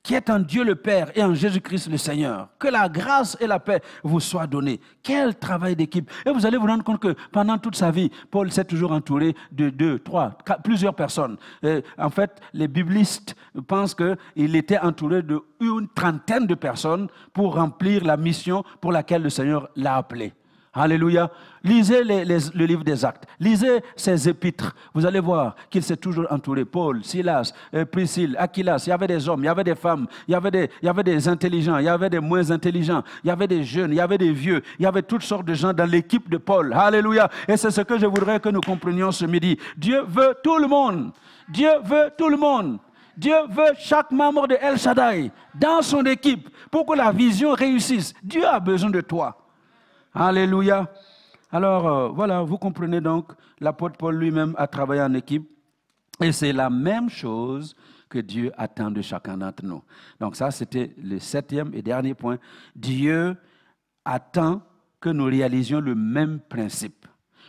qui est en Dieu le Père et en Jésus-Christ le Seigneur. Que la grâce et la paix vous soient données. Quel travail d'équipe. Et vous allez vous rendre compte que pendant toute sa vie, Paul s'est toujours entouré de 2, 3, 4, plusieurs personnes. Et en fait, les biblistes pensent qu'il était entouré d'une trentaine de personnes pour remplir la mission pour laquelle le Seigneur l'a appelé. Alléluia. Lisez le livre des Actes. Lisez ses épîtres. Vous allez voir qu'il s'est toujours entouré. Paul, Silas, Priscille, Aquilas. Il y avait des hommes, il y avait des femmes, il y avait des intelligents, il y avait des moins intelligents, il y avait des jeunes, il y avait des vieux. Il y avait toutes sortes de gens dans l'équipe de Paul. Alléluia. Et c'est ce que je voudrais que nous comprenions ce midi. Dieu veut tout le monde. Dieu veut tout le monde. Dieu veut chaque membre de El Shaddai dans son équipe pour que la vision réussisse. Dieu a besoin de toi. Alléluia. Alors, voilà, vous comprenez donc, l'apôtre Paul lui-même a travaillé en équipe. Et c'est la même chose que Dieu attend de chacun d'entre nous. Donc ça, c'était le 7e et dernier point. Dieu attend que nous réalisions le même principe.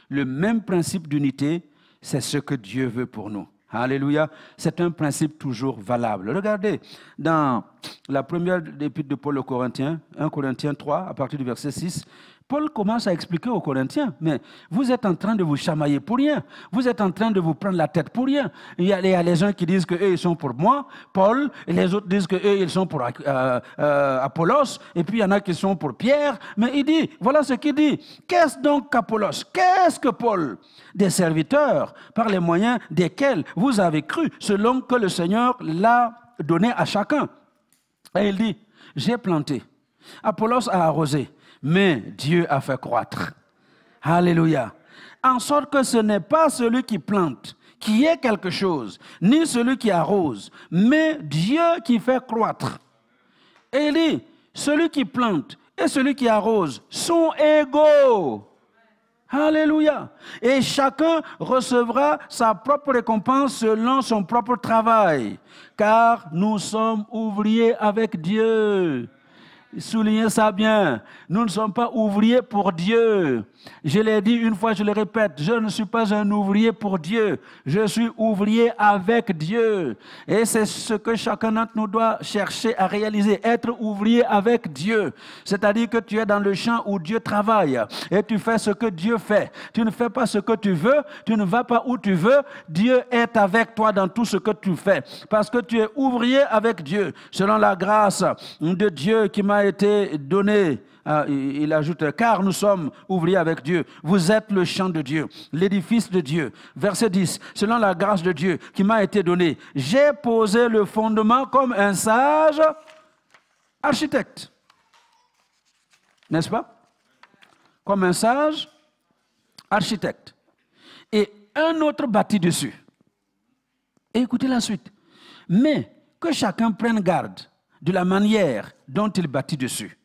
Le même principe d'unité, c'est ce que Dieu veut pour nous. Alléluia. C'est un principe toujours valable. Regardez, dans la première épître de Paul aux Corinthiens, 1 Corinthiens 3, à partir du verset 6, Paul commence à expliquer aux Corinthiens, mais vous êtes en train de vous chamailler pour rien. Vous êtes en train de vous prendre la tête pour rien. Il y a les gens qui disent qu'eux, ils sont pour moi, Paul, et les autres disent qu'eux, ils sont pour Apollos, et puis il y en a qui sont pour Pierre. Mais il dit, voilà ce qu'il dit. Qu'est-ce donc qu'Apollos? Qu'est-ce que Paul? Des serviteurs par les moyens desquels vous avez cru, selon que le Seigneur l'a donné à chacun. Et il dit, j'ai planté, Apollos a arrosé, mais Dieu a fait croître. Alléluia. En sorte que ce n'est pas celui qui plante qui est quelque chose, ni celui qui arrose, mais Dieu qui fait croître. Et il dit, celui qui plante et celui qui arrose sont égaux. Alléluia. Et chacun recevra sa propre récompense selon son propre travail, car nous sommes ouvriers avec Dieu. Soulignez ça bien. Nous ne sommes pas ouvriers pour Dieu. Je l'ai dit une fois, je le répète, je ne suis pas un ouvrier pour Dieu. Je suis ouvrier avec Dieu. Et c'est ce que chacun d'entre nous doit chercher à réaliser, être ouvrier avec Dieu. C'est-à-dire que tu es dans le champ où Dieu travaille et tu fais ce que Dieu fait. Tu ne fais pas ce que tu veux, tu ne vas pas où tu veux. Dieu est avec toi dans tout ce que tu fais parce que tu es ouvrier avec Dieu, selon la grâce de Dieu qui m'a été donnée. Il ajoute, car nous sommes ouvriers avec Dieu. Vous êtes le champ de Dieu, l'édifice de Dieu. Verset 10, selon la grâce de Dieu qui m'a été donnée, j'ai posé le fondement comme un sage architecte. N'est-ce pas? Comme un sage architecte. Et un autre bâtit dessus. Et écoutez la suite. Mais que chacun prenne garde de la manière dont il bâtit dessus.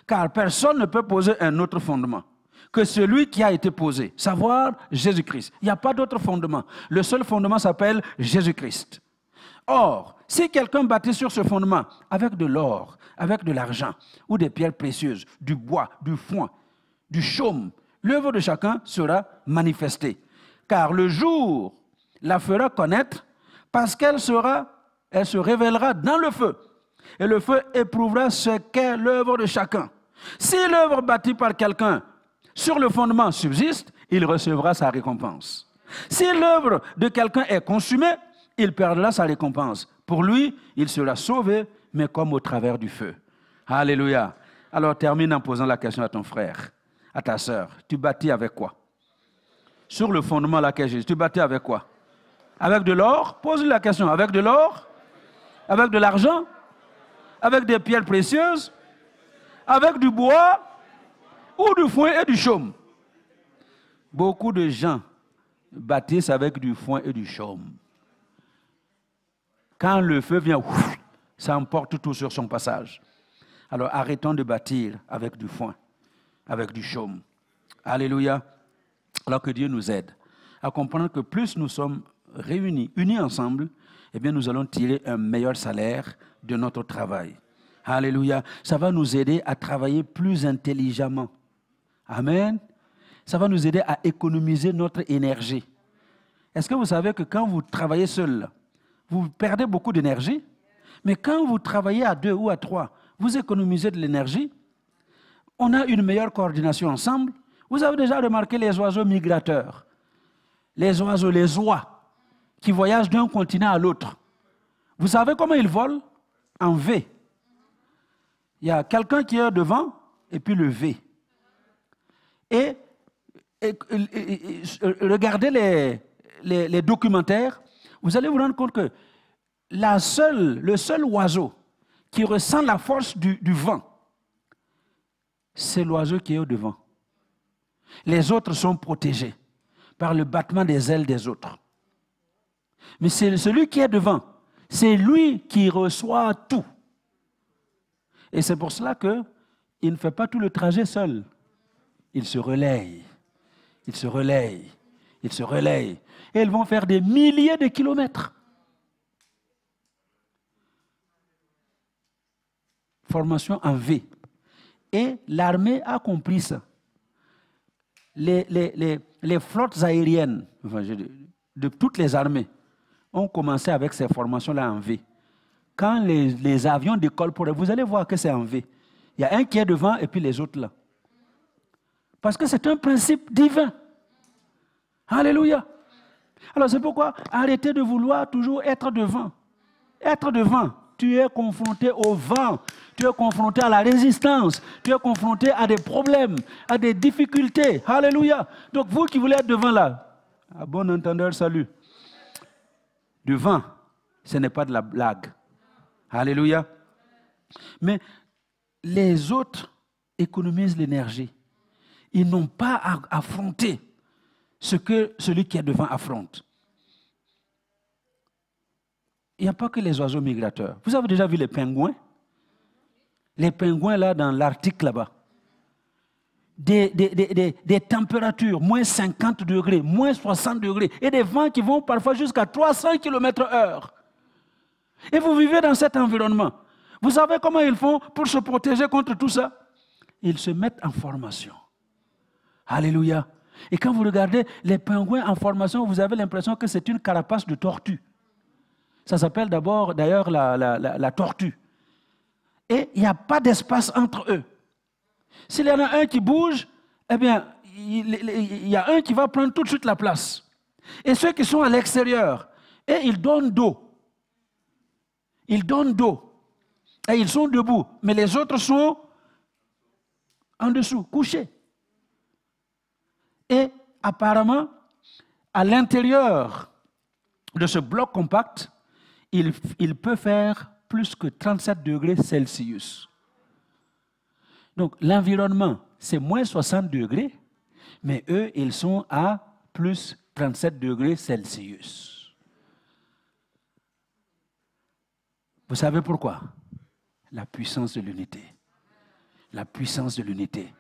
Car personne ne peut poser un autre fondement que celui qui a été posé, savoir Jésus-Christ. Il n'y a pas d'autre fondement. Le seul fondement s'appelle Jésus-Christ. Or, si quelqu'un bâtit sur ce fondement avec de l'or, avec de l'argent ou des pierres précieuses, du bois, du foin, du chaume, l'œuvre de chacun sera manifestée. Car le jour la fera connaître parce qu'elle se révélera dans le feu. Et le feu éprouvera ce qu'est l'œuvre de chacun. Si l'œuvre bâtie par quelqu'un sur le fondement subsiste, il recevra sa récompense. Si l'œuvre de quelqu'un est consumée, il perdra sa récompense. Pour lui, il sera sauvé, mais comme au travers du feu. Alléluia. Alors termine en posant la question à ton frère, à ta sœur. Tu bâtis avec quoi? Sur le fondement laquelle Jésus, tu bâtis avec quoi? Avec de l'or? Pose-lui la question. Avec de l'or? Avec de l'argent? Avec des pierres précieuses? Avec du bois? Ou du foin et du chaume? Beaucoup de gens bâtissent avec du foin et du chaume. Quand le feu vient, ça emporte tout sur son passage. Alors arrêtons de bâtir avec du foin, avec du chaume. Alléluia. Alors que Dieu nous aide à comprendre que plus nous sommes réunis, unis ensemble, eh bien nous allons tirer un meilleur salaire de notre travail. Alléluia. Ça va nous aider à travailler plus intelligemment. Amen. Ça va nous aider à économiser notre énergie. Est-ce que vous savez que quand vous travaillez seul, vous perdez beaucoup d'énergie? Mais quand vous travaillez à 2 ou à 3, vous économisez de l'énergie. On a une meilleure coordination ensemble. Vous avez déjà remarqué les oiseaux migrateurs. Les oiseaux, les oies, qui voyagent d'un continent à l'autre. Vous savez comment ils volent? En V. Il y a quelqu'un qui est devant et puis le V. Et regardez les documentaires, vous allez vous rendre compte que le seul oiseau qui ressent la force du vent, c'est l'oiseau qui est au devant. Les autres sont protégés par le battement des ailes des autres. Mais c'est celui qui est devant, c'est lui qui reçoit tout. Et c'est pour cela qu'il ne fait pas tout le trajet seul. Il se relaye, il se relaye, il se relaye. Et ils vont faire des milliers de kilomètres. Formation en V. Et l'armée a compris ça. Les flottes aériennes de toutes les armées ont commencé avec ces formations-là en V. Quand les avions décollent, vous allez voir que c'est en V. Il y a un qui est devant et puis les autres là. Parce que c'est un principe divin. Alléluia. Alors c'est pourquoi arrêtez de vouloir toujours être devant. Être devant, tu es confronté au vent, tu es confronté à la résistance, tu es confronté à des problèmes, à des difficultés. Alléluia. Donc vous qui voulez être devant là, à bon entendeur, salut. Devant, ce n'est pas de la blague. Alléluia. Mais les autres économisent l'énergie. Ils n'ont pas à affronter ce que celui qui est devant affronte. Il n'y a pas que les oiseaux migrateurs. Vous avez déjà vu les pingouins? Les pingouins là dans l'Arctique là-bas. des températures, moins 50 degrés, moins 60 degrés, et des vents qui vont parfois jusqu'à 300 km/h. Et vous vivez dans cet environnement. Vous savez comment ils font pour se protéger contre tout ça? Ils se mettent en formation. Alléluia. Et quand vous regardez les pingouins en formation, vous avez l'impression que c'est une carapace de tortue. Ça s'appelle d'ailleurs la tortue. Et il n'y a pas d'espace entre eux. S'il y en a un qui bouge, eh bien, il y a un qui va prendre tout de suite la place. Et ceux qui sont à l'extérieur, et ils donnent d'eau. Ils donnent d'eau. Et ils sont debout. Mais les autres sont en dessous, couchés. Et apparemment, à l'intérieur de ce bloc compact, il peut faire plus que 37 degrés Celsius. Donc, l'environnement, c'est moins 60 degrés, mais eux, ils sont à plus 37 degrés Celsius. Vous savez pourquoi? La puissance de l'unité. La puissance de l'unité.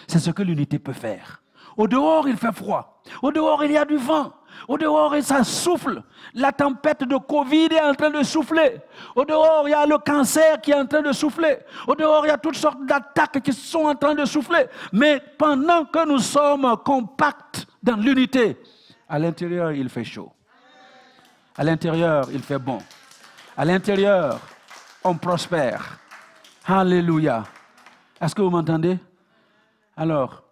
C'est ce que l'unité peut faire. Au dehors, il fait froid. Au dehors, il y a du vent. Au dehors, ça souffle. La tempête de Covid est en train de souffler. Au dehors, il y a le cancer qui est en train de souffler. Au dehors, il y a toutes sortes d'attaques qui sont en train de souffler. Mais pendant que nous sommes compacts dans l'unité, à l'intérieur, il fait chaud. À l'intérieur, il fait bon. À l'intérieur, on prospère. Alléluia. Est-ce que vous m'entendez? Alors,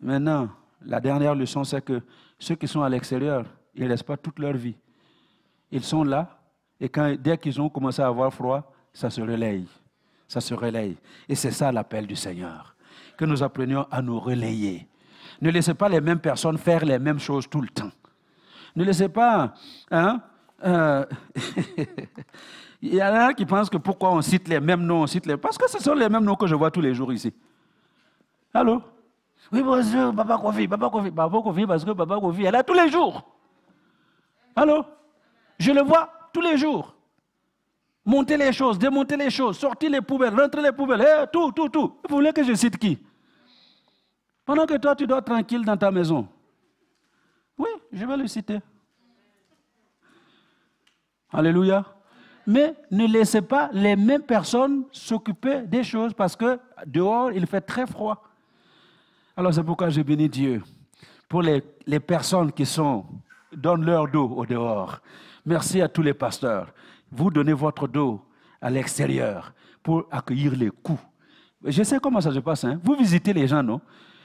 maintenant, la dernière leçon, c'est que ceux qui sont à l'extérieur, ils ne restent pas toute leur vie. Ils sont là, et dès qu'ils ont commencé à avoir froid, ça se relaye. Ça se relaye. Et c'est ça l'appel du Seigneur. Que nous apprenions à nous relayer. Ne laissez pas les mêmes personnes faire les mêmes choses tout le temps. Ne laissez pas... Il y en a qui pensent que pourquoi on cite les mêmes noms, parce que ce sont les mêmes noms que je vois tous les jours ici. Allô? Oui, bonjour, Papa Kofi, parce que Papa Kofi est là tous les jours. Allô? Je le vois tous les jours. Monter les choses, démonter les choses, sortir les poubelles, rentrer les poubelles, tout. Vous voulez que je cite qui? Pendant que toi, tu dors tranquille dans ta maison. Oui, je vais le citer. Alléluia. Mais ne laissez pas les mêmes personnes s'occuper des choses parce que dehors, il fait très froid. Alors c'est pourquoi je bénis Dieu pour les personnes qui donnent leur dos au dehors. Merci à tous les pasteurs. Vous donnez votre dos à l'extérieur pour accueillir les coups. Je sais comment ça se passe. Hein? Vous visitez les gens, non?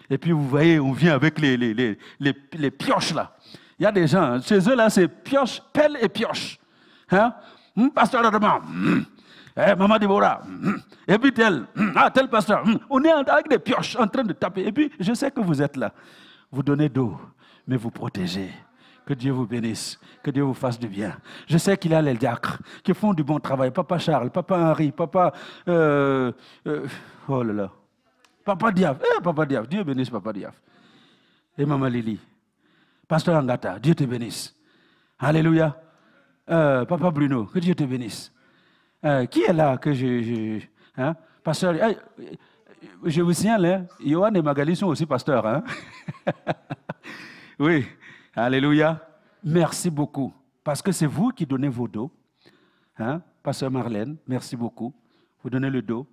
Et puis vous voyez, on vient avec les pioches là. Il y a des gens, chez eux là, c'est pioche, pelle et pioche. Hein? Pasteur Adama, Maman Déborah, et puis tel pasteur. On est avec des pioches en train de taper. Et puis, je sais que vous êtes là. Vous donnez d'eau, mais vous protégez. Que Dieu vous bénisse, que Dieu vous fasse du bien. Je sais qu'il y a les diacres qui font du bon travail. Papa Charles, Papa Henri, Papa... oh là là. Papa Diaf, Dieu bénisse Papa Diaf. Et Maman Lily. Pasteur Angata, Dieu te bénisse. Alléluia. Papa Bruno, que Dieu te bénisse. Qui est là que hein? Pasteur, je vous signale, hein? Johan et Magali sont aussi pasteurs. Hein? Oui, alléluia. Merci beaucoup. Parce que c'est vous qui donnez vos dos. Hein? Pasteur Marlène, merci beaucoup. Vous donnez le dos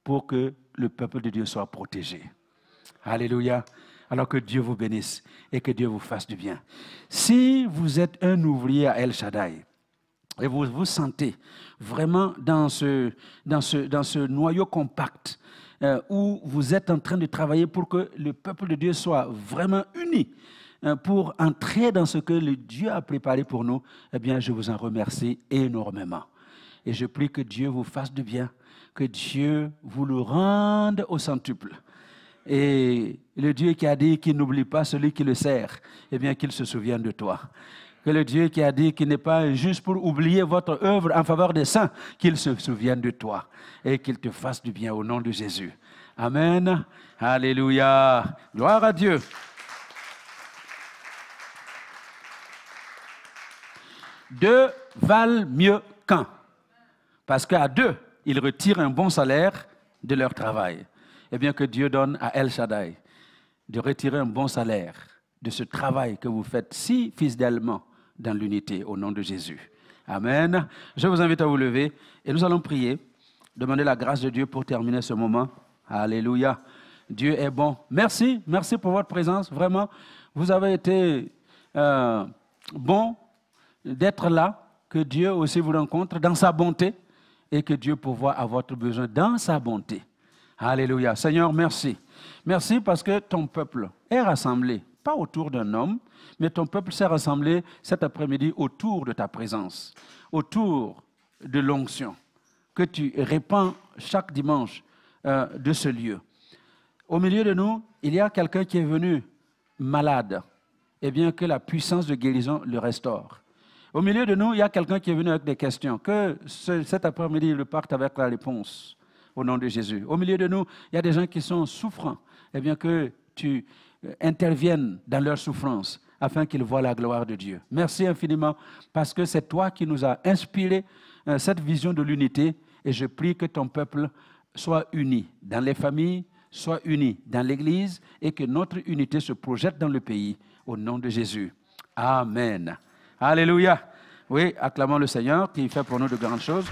pour que le peuple de Dieu soit protégé. Alléluia. Alors que Dieu vous bénisse et que Dieu vous fasse du bien. Si vous êtes un ouvrier à El Shaddai, et vous vous sentez vraiment dans ce noyau compact où vous êtes en train de travailler pour que le peuple de Dieu soit vraiment uni pour entrer dans ce que le Dieu a préparé pour nous, eh bien, je vous en remercie énormément. Et je prie que Dieu vous fasse du bien, que Dieu vous le rende au centuple. Et le Dieu qui a dit qu'il n'oublie pas celui qui le sert, eh bien, qu'il se souvienne de toi. Que le Dieu qui a dit qu'il n'est pas juste pour oublier votre œuvre en faveur des saints, qu'il se souvienne de toi et qu'il te fasse du bien au nom de Jésus. Amen. Alléluia. Gloire à Dieu. Deux valent mieux qu'un. Parce qu'à deux, ils retirent un bon salaire de leur travail. Eh bien, que Dieu donne à El Shaddai de retirer un bon salaire de ce travail que vous faites si fidèlement dans l'unité, au nom de Jésus. Amen. Je vous invite à vous lever et nous allons prier, demander la grâce de Dieu pour terminer ce moment. Alléluia. Dieu est bon. Merci, merci pour votre présence. Vraiment, vous avez été bon d'être là, que Dieu aussi vous rencontre dans sa bonté et que Dieu pourvoie à votre besoin dans sa bonté. Alléluia. Seigneur, merci. Merci parce que ton peuple est rassemblé, pas autour d'un homme, mais ton peuple s'est rassemblé cet après-midi autour de ta présence, autour de l'onction que tu répands chaque dimanche de ce lieu. Au milieu de nous, il y a quelqu'un qui est venu malade, et bien que la puissance de guérison le restaure. Au milieu de nous, il y a quelqu'un qui est venu avec des questions, que cet après-midi, il parte avec la réponse au nom de Jésus. Au milieu de nous, il y a des gens qui sont souffrants, et bien que tu interviennes dans leur souffrance afin qu'ils voient la gloire de Dieu. Merci infiniment parce que c'est toi qui nous as inspiré cette vision de l'unité et je prie que ton peuple soit uni dans les familles, soit uni dans l'Église et que notre unité se projette dans le pays au nom de Jésus. Amen. Alléluia. Oui, acclamons le Seigneur qui fait pour nous de grandes choses.